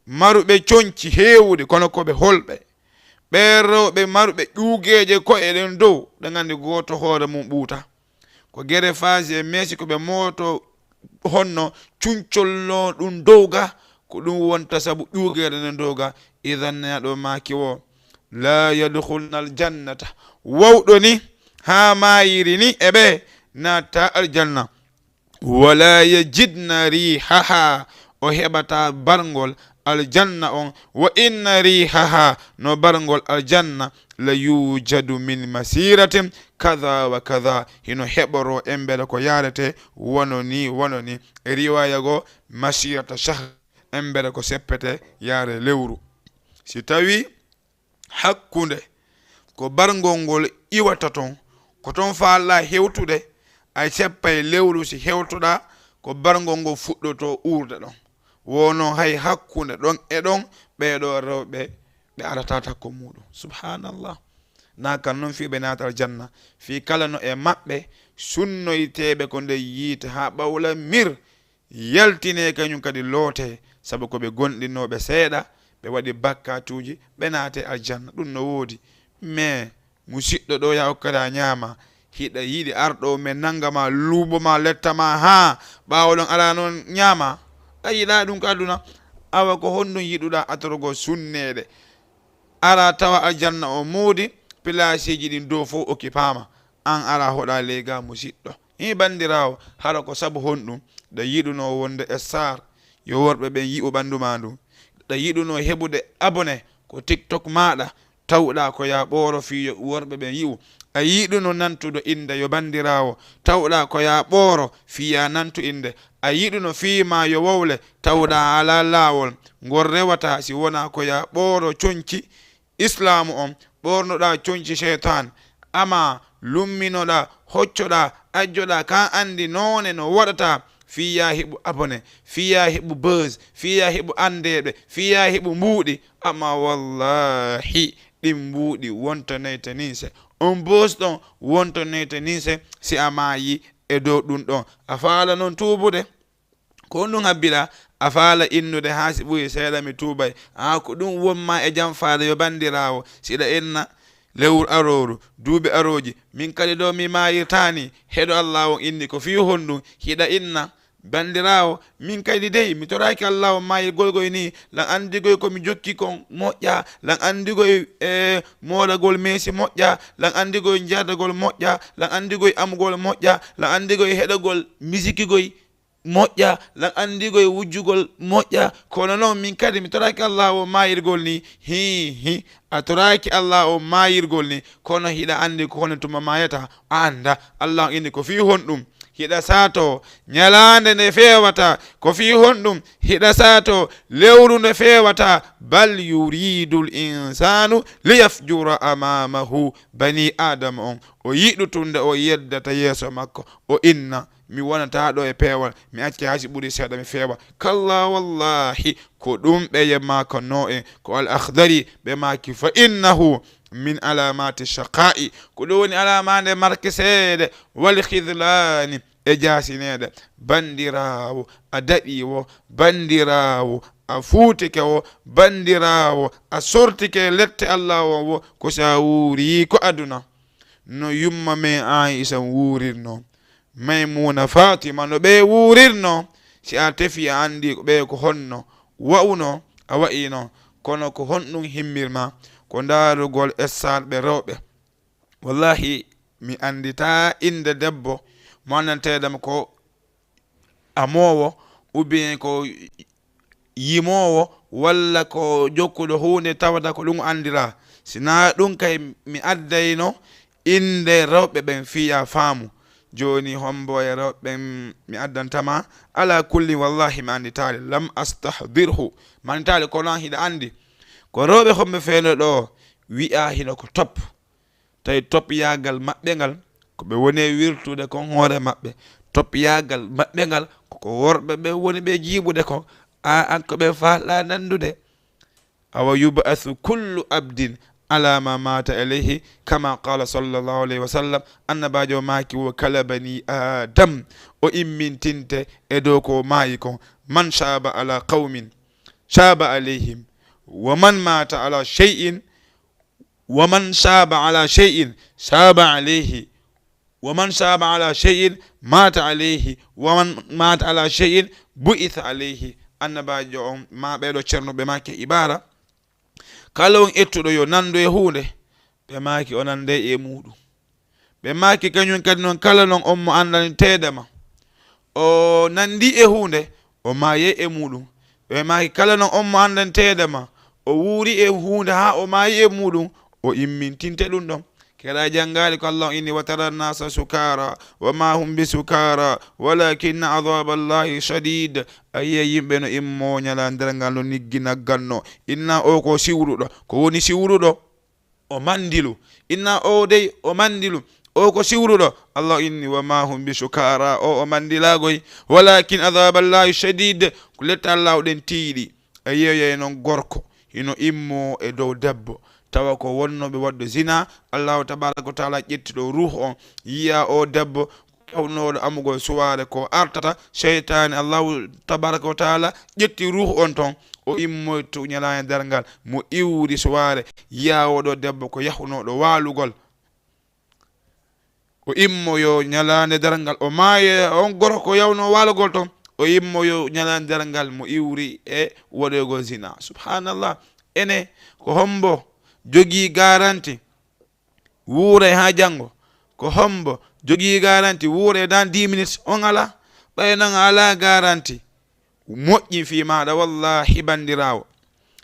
maruɓe conci hewude kono koɓe holɓe ɓe rewɓe maruɓe ƴuugeje ko'e ɗen dow ɗe gandi goto hoore mum ɓuuta ko gere fasi e mesi koɓe moto honno cuncollo ɗum dowga ko ɗum wonta sabu ƴuugere nden dowga idan neɗo maki wo la yadkhulna aljannata wawɗo ni ha mayiri ni eɓe natta aljanna wala yajidna rihaha o heɓata barngol aljanna on wa inna rihaha no barngol aljanna la yujadu min masiratin kada wa kada hino heɓoro embele ko yarete wono ni riwaya go masirata shahr embele ko seppete yare lewru si tawi hakkunde ko barngol ngol iwata ton ko ton faalla hewtude ay seppay lewru si hewtuɗa ko barngol ngol fuɗɗoto urde ɗon wono hay hakkunde ɗon e ɗon ɓeɗo rewɓe ɓe arata takko muɗum subhanallah na kan noon fi ɓe natal janna fi kala no e maɓɓe sunnoyteɓe ko nde yiite ha ɓawla mir yaltine kañum kadi loote sabu ko ɓe gonɗinoɓe seeɗa ɓe waɗi bakkatuji ɓe naate aljanna ɗum no woodi mais musidɗo ɗo ya hokkata ñaama hiɗa yiɗi arɗo men nangama luuɓoma lettama ha ɓawo ɗon ala noon ñaama a yiɗa ɗum ko aduna awa ko honɗum yiɗuɗa atorogo sunnede ara tawa aljanna o moodi pilasiji ɗin dow fof occupama an ara hoɗa lega musidɗo hi bandirawo hara ko saabu honɗum ɗa yiɗuno wonde e sar yo worɓe ɓen yi'u ɓandu ma ndu ɗa yiɗuno heɓude abonné ko tiktok maɗa tawɗa ko ya ɓooro fi worɓe ɓen yi'u a yiɗuno nantudo inde yo bandirawo tawɗa ko ya ɓooro fiya nantu inde a yiɗuno fiima yo wowle tawɗa ala lawol ngol rewata si wona ko ya ɓooro coñci islamu on ɓornoɗa coñci cheytan ama lumminoɗa hoccoɗa ajjoɗa ka andi none no waɗata fiya heɓu abonné fiya heɓu buzz fiya heɓu andeɓe fiya heɓu mbuuɗi amma wallahi ɗin mbuuɗi wontoneyte ninse on bos ɗon wontoneyte ninse si a maayi e dow ɗum ɗon a faala noon tuubude ko ɗum habbiɗa a faala innude ha si ɓuyi seeɗa mi tuubay ko ɗum wonma e jam faada yo bandirawo siɗa inna lewru aroru duuɓi aroji min kadi ɗo mi mayirtani heɗo allah on inni ko fi honɗum hiɗa inna bandirawo min kadi dey mi toraki allah o mayirgolgoy ni lan andigoy komi jokki kon moƴƴa lan andigoy moɗagol meesi moƴƴa lan andigoy jardagol moƴƴa lan andigoy amugol moƴƴa lan andigoy heɗagol misikigoy moƴƴa lan andigoy wujjugol moƴƴa kono noon min kadi mi toraki allah o mayirgol ni hi a toraki allah o mayirgol ni kono hiɗa andi ko hono tuma mayata a anda allah inni ko fi honɗum hiɗa sato ñalande nde fewata ko fi honɗum hiɗa sato lewru nde fewata bal yuridul insanu liyafjura amamahu bani adama on o yiɗutunde o yeddata yeeso makko o inna mi wonata ɗo e peewal mi acci hasi ɓuri seeɗa mi feewa kalla wallahi ko ɗum ɓe yemmaka no en ko al akhdari ɓe maki fa innahu min alamati shaqa'i ko ɗo woni alamande marke seede wal khidlani e jasinede bandirawo a daɗiwo bandirawo a fuutike wo bandirawo a sortike lette allah o wo ko sa wuuri ko aduna no yumma men Aisha wuurirno Maymuna Fatima no ɓe wuurirno si a tefi a andi ɓe ko honno wa'uno a wa'ino kono ko honɗum himmirma ko ndarugol essarɓe rewɓe wallahi mi andita inde debbo mo annantedam ko amowo ubien ko yimowo walla ko jokkuɗo hunde tawata ko ɗum andira sina ɗum kay mi addayno inde rewɓe ɓen fiya faamu joni hombo e rewɓe mi addantama ala kulli wallahi mi anditali lam astahdirhu mi anditali kono an hiɗa andi ko rewɓe homɓe feeno ɗo wi'a hino ko top tawi top yagal maɓɓe ngal ko ɓe woni wirtude kon hoore maɓɓe top yagal maɓɓe ngal koko worɓe ɓe woni ɓe jiiɓude kon an ko ɓe faala nandude awa yubasu kullu abdin ala ma mata alayhi kama qala sallallahu alayhi wa sallam annabajo maki wo kala bani adam o immintinte e dow ko maayi kon man shaba ala qawmin shaba alayhim wa man mata ala shay'in wa man shaba ala shay'in shaba alayhi wa man shaba ala shay'in mata alayhi wa man mata ala shay'in bu'itha alayhi annabajo on ma ɓeɗo cernoɓe make ibara kala on ettuɗo yo nando e hunde ɓe maki o nande e muɗum ɓe maki kañum kadi noon kala noon on mo andani tedema o nandi e hunde o maye e muɗum ɓe maki kala no on mo andantedema o wuuri e hunde ha o mayi e muɗum o immintinte ɗum ɗon keɗa jangali ko Allah inni wa tara nnasa sukara wa ma hum bi sukara walakinna adhaba allahi shadid ayiye yimɓe no immo ñalandere ngal no niggi nagganno inna o ko siwruɗo ko woni siwruɗo o mandilu inna o dey o mandilu o ko siwruɗo Allah inni wa ma hum bi sukara o mandilagoy walakin adhaba allahi shadid ko letta Allah ɗen tiiɗi ayiye non gorko hino immo e dow debbo tawa ko wonnoɓe wadde zina Allahu tabaraka wa taala ƴettiɗo ruh on yiya o debbo kewnoɗo amugol suware ko artata cheytane Allahu tabaraka wa taala ƴetti ruh on ton o immoyto ñalani dargal mo iwri suware yiya oɗo debbo ko yahunoɗo walugol o immoyo ñalande dargal o maaye on gorko ko yawno walugol ton o immoyo ñalande dargal mo iwri e waɗoygol zina subhanallah ene ko hombo jogii garanti wuure ha jango ko hombo jogii garanti wuure dans 10 minutes on ala ɓay nan ala garanti moƴƴi fi maɗa wallahi bandirawo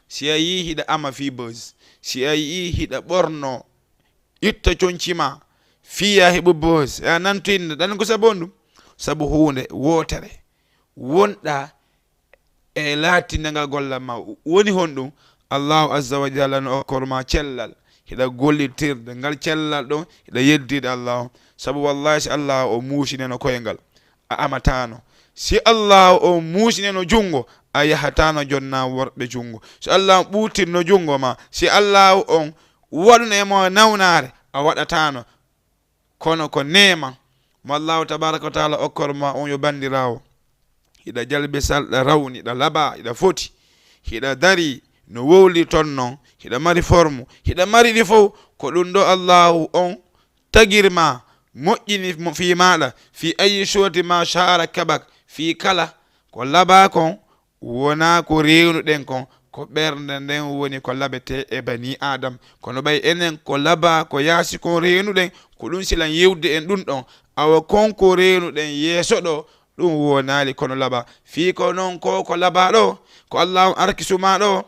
si a yi hiɗa ama fi buzz si a yi hiɗa ɓorno itta concima fiya heɓo buzz a nantoinde ɗan ko sabu on ɗum sabu hunde wotere wonɗa e latindengal gollam ma woni hon ɗum Allahu azza wa jalla no okkorma cellal hiɗa gollitirde ngal cellal ɗon hiɗa yeddide Allah sabu wallahi si Allah o muusineno koyngal a amatano si Allah o muusineno jungo a yahatano jonna worɓe jungo si Allah ɓuutirno jungo ma si Allah on waɗunemo nawnare a waɗatano kono ko nema mo Allahu tabaraka wa taala okkorma on yo bandirawo hiɗa jalbe salɗa rawni hiɗa laba hiɗa foti hiɗa dari no wowli ton non hiɗa mari forme hiɗa mari ɗi fof ko ɗum ɗo Allahu on tagirma moƴƴini fi maɗa fi ayi shoti ma shara kabak fi kala ko laba kon wona ko rewnuɗen kon ko ɓernde nden woni ko labete e bani adam kono ɓay enen ko laba ko yaasi kon rewnuɗen ko ɗum silan yewde en ɗum ɗon awa kon ko rewnuɗen yeeso ɗo ɗum wonali kono laba fi ko noon ko laba ɗo ko Allah on arkisuma ɗo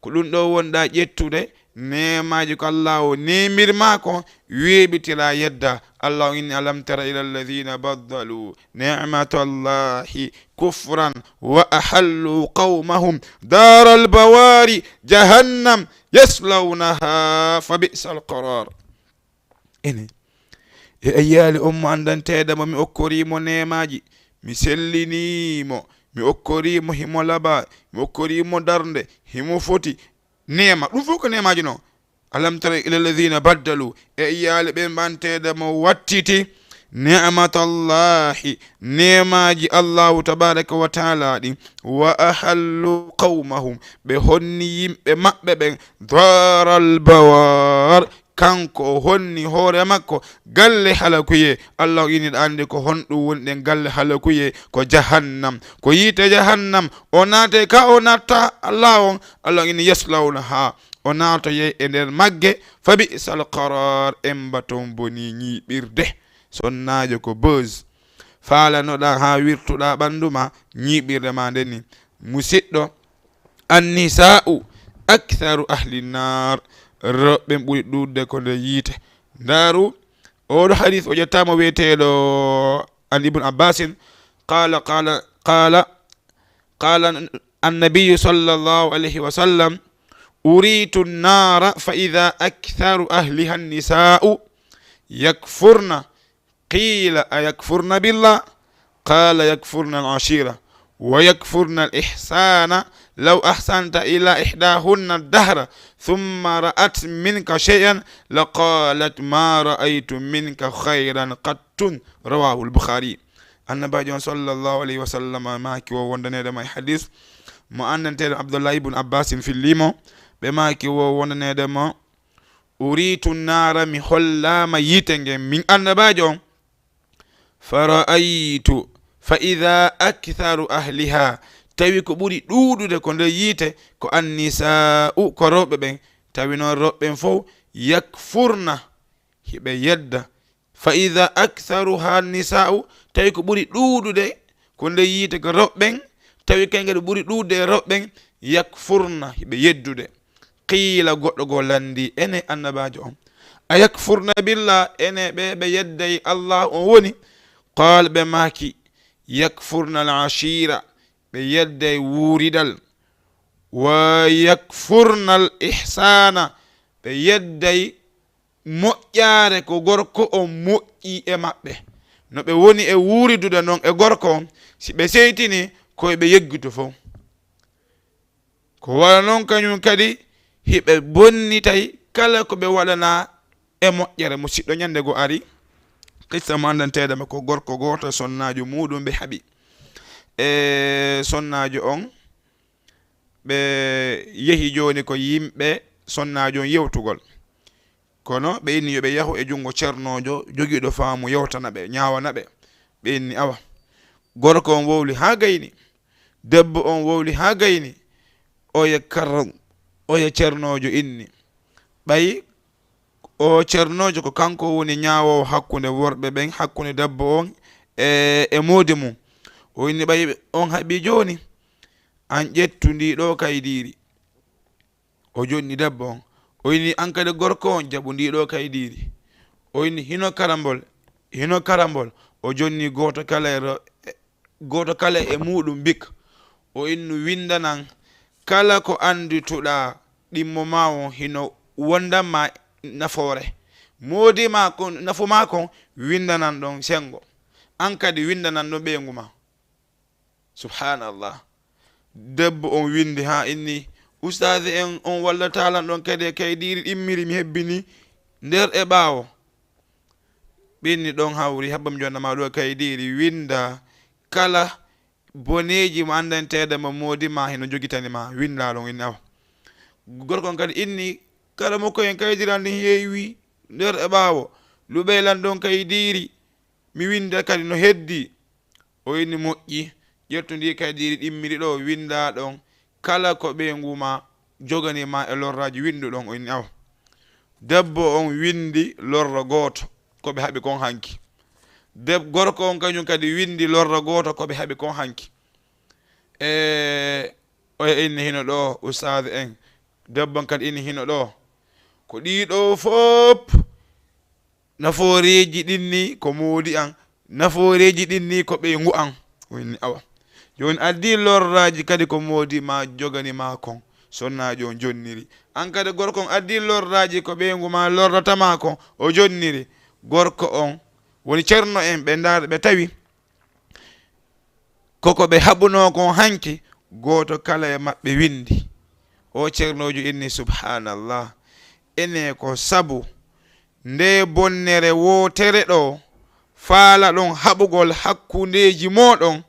ko ɗum ɗo wonɗa ƴettude nemaji ko Allah o nemirma ko weɓitira yedda Allah inni alam tara ila alladhina baddalu ni'matallahi kufran wa ahallu qawmahum daral bawari jahannam yaslawnaha fa bi'sal qarar ene e ayyali ummo andantedamo mi okkorimo nemaji mi sellinimo mi okkorimo himo laba mi okkorimo darde himo foti nema ɗum fof ko nemaji no alam tara ila alladhina baddalu e iyale ɓe mbantede mo wattiti ni'matallahi nemaji Allahu tabaraka wa taala ɗi wa ahallu qawmahum ɓe honni yimɓe maɓɓe ɓen daral bawar kanko honni hoore makko galle halakuye Allah yiniɗa ande ko honɗum woni ɗen galle halakuye ko jahannam ko yiite jahannam o naate ka o natta Allah on Allah ini yaslawna ha o naatoye e nder magge fa bi'sal qarar embaton boni ñiɓirde sonnajo ko buzz falanoɗa ha wirtuɗa ɓanduma ñiɓirde ma ndeni musidɗo annisa'u aktharu ahli nnar roɓɓe ɓuri ɗudde ko nde yiite ndaru oɗo hadith o ƴettama wiyeteɗo an ibn abbasin qala annabiyu sallallahu alayhi wa sallam uritu nnara fa ida aktharu ahliha nnisa'u yakfurna qila ayakfurna billah qala yakfurna al-ashira wa yakfurna al-ihsana لو أحسنت إلى إحداهن الدهر ثم رأت منك شيئا لقالت ما رأيت منك خيرا قط رواه البخاري النبي صلى الله عليه وسلم ماكي ووندني ما حديث ما أن عبد الله بن عباس في الليمو بماكي ووندني ما أريت النار محلا ما يتنج من النبي فرأيت فإذا أكثر أهلها tawi ko ɓuri ɗuɗude ko nder yiite ko annisa'u ko rewɓe ɓen tawi noon rewɓe fof yakfurna hiɓe yedda fa ida aktharuha nisa'u tawi ko ɓuri ɗuɗude ko nde yiite ko rewɓen tawi kayge ɗo ɓuri ɗuuɗde e rewɓen yakfurna hiɓe yeddude. qiila goɗɗo go landi ene annabajo on a yakfurna billah ene ɓe yedday Allah on woni. qal ɓe maaki yakfurna al ashira ɓe yedday wuuridal wa yakfurna al ihsana ɓe yedday moƴƴaare ko gorko on moƴƴi e maɓɓe no ɓe woni e wuuridude noon e gorko on si ɓe seytini koye ɓe yeggito fof ko wala noon kañum kadi hiɓe bonnitay kala ko ɓe waɗana e moƴƴere. musidɗo ñande go ari qissa mo andantedema ko gorko goto sonnajo muɗum ɓe haaɓi e sonnajo on ɓe yehi joni ko yimɓe sonnajo on yewtugol kono ɓe inni yoɓe yahu e jungo ceernojo jogiiɗo faamu yewtana ɓe ñawana ɓe. ɓe inni awa gorko on wowli ha gayni debbo on wowli ha gayni oye ceernojo inni ɓayi o ceernojo ko kanko woni ñaawowo hakkunde worɓe ɓen hakkunde debbo on e moodi mum. o inni ɓayi on haɓi joni an ƴettu ndi ɗo kaydiri o jonni debbo on. o inni an kadi gorko on jaɓu ndi ɗo kaydiri. o inni hino karambol o jonni goto kala e muɗum bik. o inni windanan kala ko andituɗa ɗimmo ma on hino wondanma nafoore moodi ma ko nafu ma kon windanan ɗon sengo an kadi windanan ɗon ɓeygu ma. subhanallah. debbo on windi ha inni ustade en on wallatalan ɗon kadi e kaydiri ɗimmiri mi hebbini nder e ɓaawo. ɓinni ɗon hawri habbam jonnama ɗo kaydiri winda kala boneji mo andantedema moodi ma heno jogitani ma winda ɗon inni awa. gorkon kadi inni kala mo koyen kaydiran ɗin heewi nder e ɓaawo luɓeylan ɗon kaydiri mi winda kadi no heddi. o inni moƴƴi ƴettudi kaydiri ɗimmiri ɗo winda ɗon kala ko ɓeygu ma joganima e lorraji windu ɗon. o inni awa. debbo on windi lorra goto koɓe haaɓi kon hanki. gorko on kañum kadi windi lorra goto koɓe haaɓi kon hanki. o inni hino ɗo ustade en debbo on kadi inni hino ɗo ko ɗiɗo fof nafooreji ɗinni ko moodi an nafooreji ɗinni ko ɓeygu an. o inni awa joni addi lorraji kadi ko moodi ma jogani ma kon sonnajo on jonniri. an kadi gorko on addi lorraji ko ɓeygu ma lorratama kon o jonniri. gorko on woni ceerno en ɓe ndaar ɓe tawi koko ɓe haɓuno kon hanki goto kala e maɓɓe windi. o ceernojo inni subhanallah ene ko sabu nde bonnere wotere ɗo faala ɗon haɓugol hakkundeji moɗon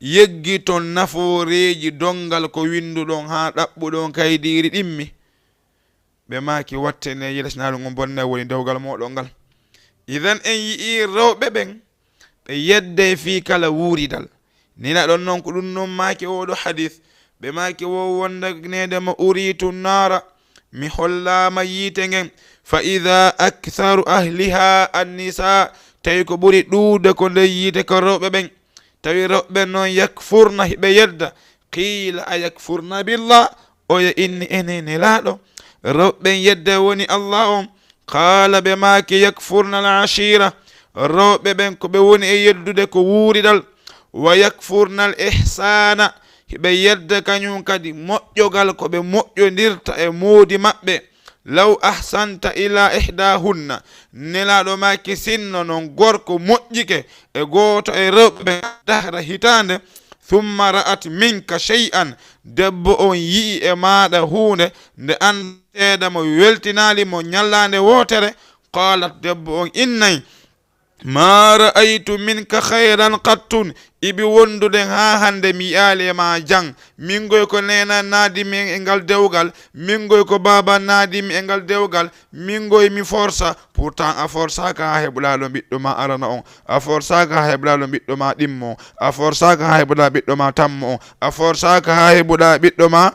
yeggi ton nafooreji dongal ko winduɗon ha ɗaɓɓuɗon kaydiri ɗimmi. ɓe maaki wattene yilesnaɗum ngo bonne woni dewgal moɗon ngal. idan en yii rewɓe ɓen ɓe yedde fi kala wuuridal nina ɗon noon ko ɗum noon maaki oɗo hadith ɓe maaki wo wondanedema uritu nara mi hollama yiite ngen fa ida aktharu ahliha annisa tawi ko ɓuri ɗuude ko nde yiite ko rewɓe ɓen tawi rewɓe noon yakfurna hiɓe yedda. qila a yakfurna billah oya inni enene laaɗo rewɓen yedde woni Allah on. qala ɓe maaki yakfurna al ashira rewɓe ɓen ko ɓe woni e yeddude ko wuuridal wa yakfurna al ihsana hiɓe yedda kañum kadi moƴƴogal ko ɓe moƴƴodirta e moodi maɓɓe. law ahsanta ila ihdahunna nelaɗo maki sinno non gorko moƴƴike e goto e rewɓe dahra hitande thumma ra'at minka shay'an debbo on yii e maɗa hunde nde anteɗa mo weltinali mo ñallande wotere qalat debbo on innay ma ra'aytu minka khayran qattun ibi wonduden ha hande mi yaali ma jang mingoy ko nena naadimi e ngal dewgal mingoy ko baba naadimi e ngal dewgal mingoy mi forsa pourtant a forsaka ha heɓulaɗo ɓiɗɗo ma arana on a forsaka ha heɓulaɗo ɓiɗɗo ma ɗimmo a forsaka ha heɓuɗa ɓiɗɗo ma tammo on a forsaka ha heɓuɗa ɓiɗɗo ma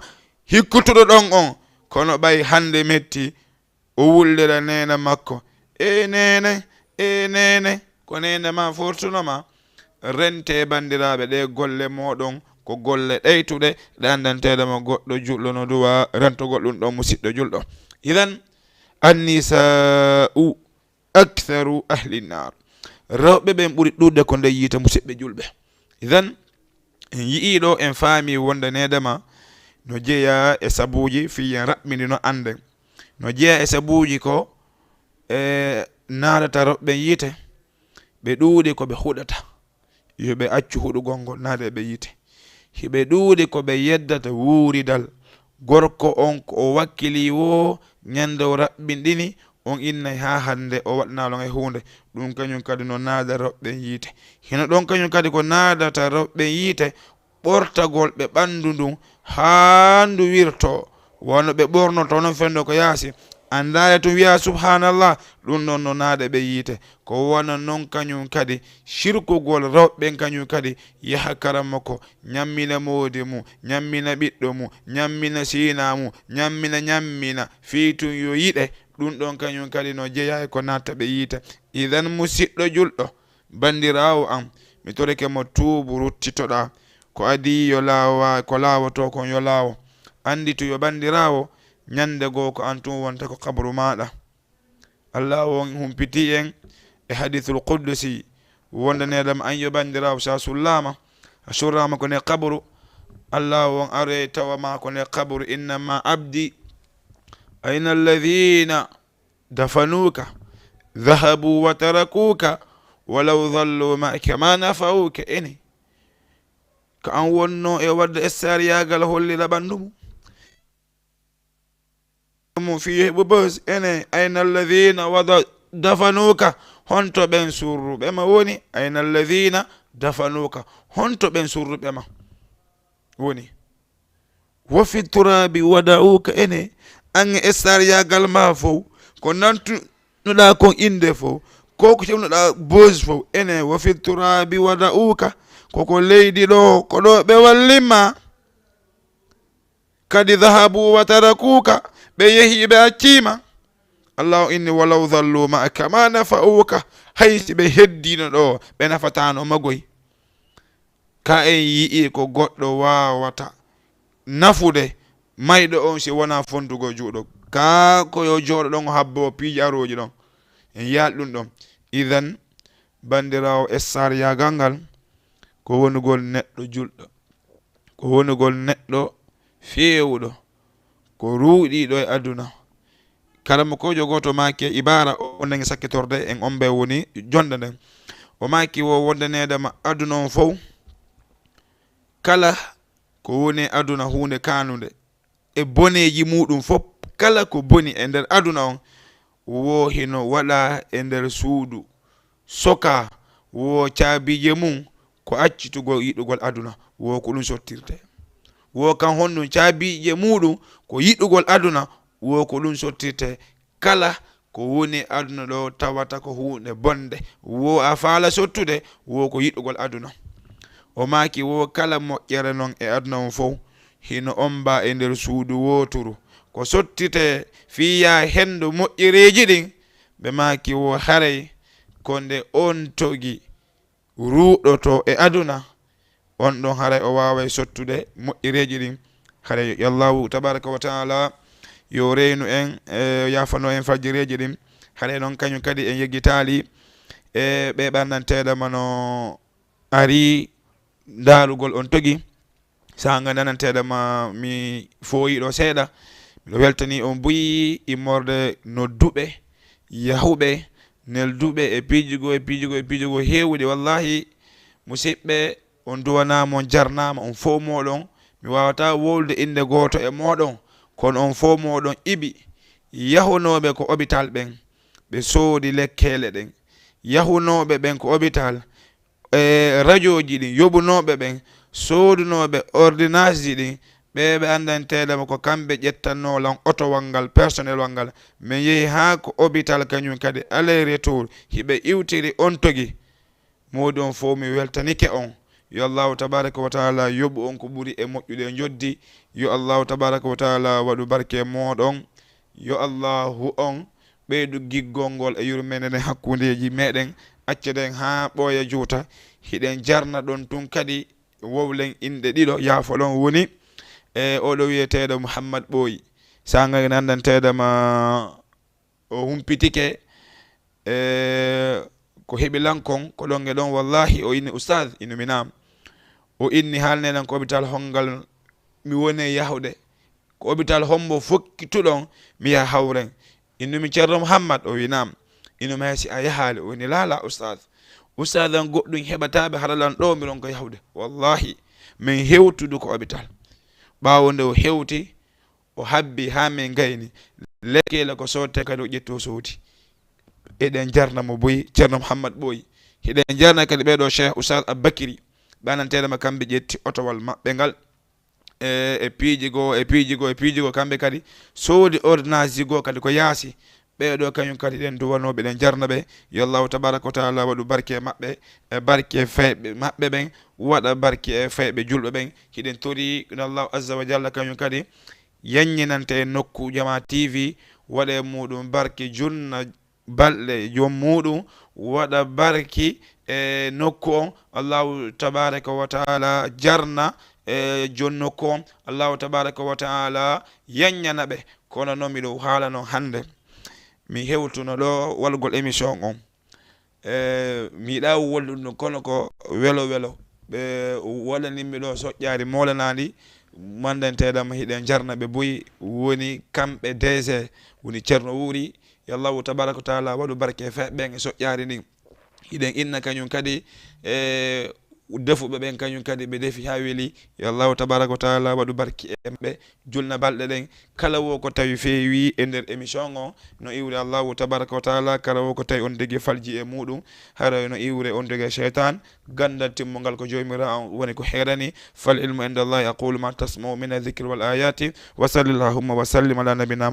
hikkutuɗo ɗon on kono ɓay hande metti o wullira nena makko e nene ko nene ma fortunoma rente bandiraɓe ɗe golle moɗon ko golle ɗeytuɗe ɗe andantedema goɗɗo julɗo no duwa rentogol ɗum ɗon musidɗo julɗo. idan annisa'u aktharu ahli nnar, rewɓe ɓen ɓuri ɗuɗde ko nder yiite musidɓe julɓe. idan en yiiɗo en faami wonde nedema no jeeya e sabuji fiyen raɓɓindi no anden no jeeya e sabuji ko naadata rewɓe yiite ɓe ɗuuɗi ko ɓe huɗata yoɓe accu huɗugol ngol naade ɓe yiite. hiɓe ɗuuɗi ko ɓe yeddata wuuridal gorko on ko o wakkili wo ñande o raɓɓinɗini on innay ha hande o waɗnalon e hunde ɗum kañum kadi no naada rewɓe yiite. hino ɗon kañum kadi ko naadata rewɓe yiite ɓortagol ɓe ɓandu ndun haa ndu wirto wonno ɓe ɓornoto non fendo ko yaasi andare tum wiya subhanallah ɗum ɗon no naade ɓe yiite ko wona non kañum kadi shirkugol rewɓen kañum kadi yaha karamma ko ñammina moodi mum ñammina ɓiɗɗo mum ñammina siina mum ñammina fiitum yo yiɗe ɗum ɗon kañum kadi no jeeya e ko natta ɓe yiite. idan musidɗo julɗo bandirawo am mi torike mo tuubu ruttitoɗa ko adi yo laawa ko laawoto kon yo laawo anditu yo bandirawo ñande goo ko antum wonta ko kabru maɗa. allah on humpiti en e hadithul quddusi wonde nedam an yo bandirawo sa sullama a surrama ko ne kabru allah on are tawama ko ne kabru innama abdi ayna alladhina dafanuka dhahabu wa tarakuka walaw dhallu ma'aka ma nafauka ene ko an wonno e wadde essariyagal hollira ɓandu mum fi heɓu bos ene ayna alladhina wada dafanuka honto ɓen surruɓe ma woni ayna alladhina dafanuka honto ɓen surruɓe ma woni wa fi turabi wada'uka ene an essariyagal ma fof ko nantuɗa kon inde fof ko ko cewnuɗa bos fof ene wa fi turabi wada'uka koko leydi ɗo ko ɗo ɓe wallima kadi dhahabu wa tarakuka ɓe yehi ɓe accima allahu inni walaw dhallu ma'aka ma nafa'uka haysi ɓe heddino ɗo ɓe nafatano magoy. ka en yi'i ko goɗɗo wawata nafude mayɗo on si wona fontugo juuɗo ka ko yo jooɗo ɗon o habbo piiji aroji ɗon en yaal ɗum ɗon. idan bandirawo essariyagal ngal ko wonugol neɗɗo julɗo ko wonugol neɗɗo fewuɗo ko ruuɗiɗo e aduna kalamo kojo goto maki ibara o nden sakkitorde en on ɓe woni jonde nden o maki wo wonde nedema aduna on fof kala ko woni aduna hunde kanude e boneji muɗum fof kala ko boni e nder aduna on wo hino waɗa e nder suudu soka wo caabije mum ko accitugol yiɗugol aduna wo ko ɗum sottirte wo kan honɗum caabije muɗum ko yiɗugol aduna wo ko ɗum sottirte kala ko woni aduna ɗo tawata ko hunde bonde wo a faala sottude wo ko yiɗugol aduna. o maki wo kala moƴƴere non e aduna on fof hino omba e nder suudu woturu ko sottite fiya hendu moƴƴereji ɗin ɓe maki wo haray konde on togi ruɗoto e aduna on ɗon haray o wawa sottude moƴƴereji ɗin haray yallahu tabaraka wa taala yo reynu en yafano en fajireji ɗin haray noon kañum kadi en yeggitali e ɓe ɓarnanteɗema no ari darugol on togi sa gandananteɗema mi foyiɗo seeɗa miɗo weltani on buyi immorde nodduɓe yahuɓe nelduɓe e piijugo hewɗi wallahi musidɓe on duwanama on jarnama on fof moɗon mi wawata wolde inde goto e moɗon kono on fof moɗon iɓi yahunoɓe ko hôpital ɓen ɓe soodi lekkele ɗen yahunoɓe ɓen ko hôpital radio ji ɗin yoɓunoɓe ɓen soodunoɓe ordonnance ji ɗin ɓe andanteɗema ko kamɓe ƴettannolan otowal ngal personnel wal ngal min yeehi ha ko hôpital kañum kadi aller retour hiɓe iwtiri on togi modi on fof mi weltanike on yo allahu tabaraka wa taala yoɓu on ko ɓuuri e moƴƴude joddi yo allahu tabaraka wa taala waɗu barke moɗon yo allahu on ɓeydu giggol ngol e yurmenen hakkudeji meɗen acceden ha ɓooya juuta hiɗen jarna ɗon tun kadi wowlen inɗe ɗiɗo yaafolon woni oɗo wiyeteɗo Mouhammad Ɓooyi sanga nandanteɗama o humpitike ko heɓilankon ko ɗon e ɗon wallahi o inni oustad inuminam o inni haalneɗen ko hôpital hongal mi woni yahude ko hôpital hombo fokkituɗon mi yaha hawren innumi ceerno Mouhammad o wi nam inumi haysi a yahali o wini lala oustad an goɗɗum heɓataɓe haralan ɗo miɗon ko yahude wallahi min hewtudu ko hôpital ɓawo nde o hewti o habbi ha min gayni lekkele ko sotte kadi o ƴetti o sowti eɗen jarnamo boyi ceerno Mouhammad Ɓooyi hiɗen jarna kadi ɓeɗo cheikh oustad Aboubacry ɓananteɗema kamɓe ƴetti otowal maɓɓe ngal e piiji goo kamɓe kadi soodi ordonnance ji goo kadi ko yaasi ɓeɗo kañum kadi ɗen duwanoɓe ɗen jarnaɓe yo allahu tabaraka wa taala waɗu barke e maɓɓe e barke feyɓe maɓɓe ɓen waɗa barke e feyɓe julɓe ɓen hiɗen tori allahu azza wa jalla kañum kadi yanñinante e nokku Jama TV waɗa muɗum barke junna balɗe joom muɗum waɗa barke e nokku on allahu tabaraka wa taala jarna e jon nokku on allahu tabaraka wa taala yanñana ɓe kono noon miɗo haala noon hande mi hewtuno ɗo walgol émission on mi yiɗa wollude kono ko welo ɓe waɗaninmi ɗo soƴƴari molanadi mandanteɗam hiɗen jarna ɓe boyi woni kamɓe DG woni ceerno Wuri yallahu tabaraka wa taala waɗu barke e feɓɓen e soƴƴari ndin hiɗen inna kañum kadi defuɓe ɓen kañum kadi ɓe defi ha weeli yallahu tabaraka wa taala waɗu barki e ɓe julna balɗe ɗen kala wo ko tawi feewi e nder émission o no iwre allahu tabaraka wa taala kala wo ko tawi on degui falji e muɗum hara no iwre on degui cheytan gandal timmogal ko jomira on woni ko herani fal ilmu inda allahi aqulu ma tasma'u min adh-dhikri wal ayati wa salli allahumma wa sallim ala nabina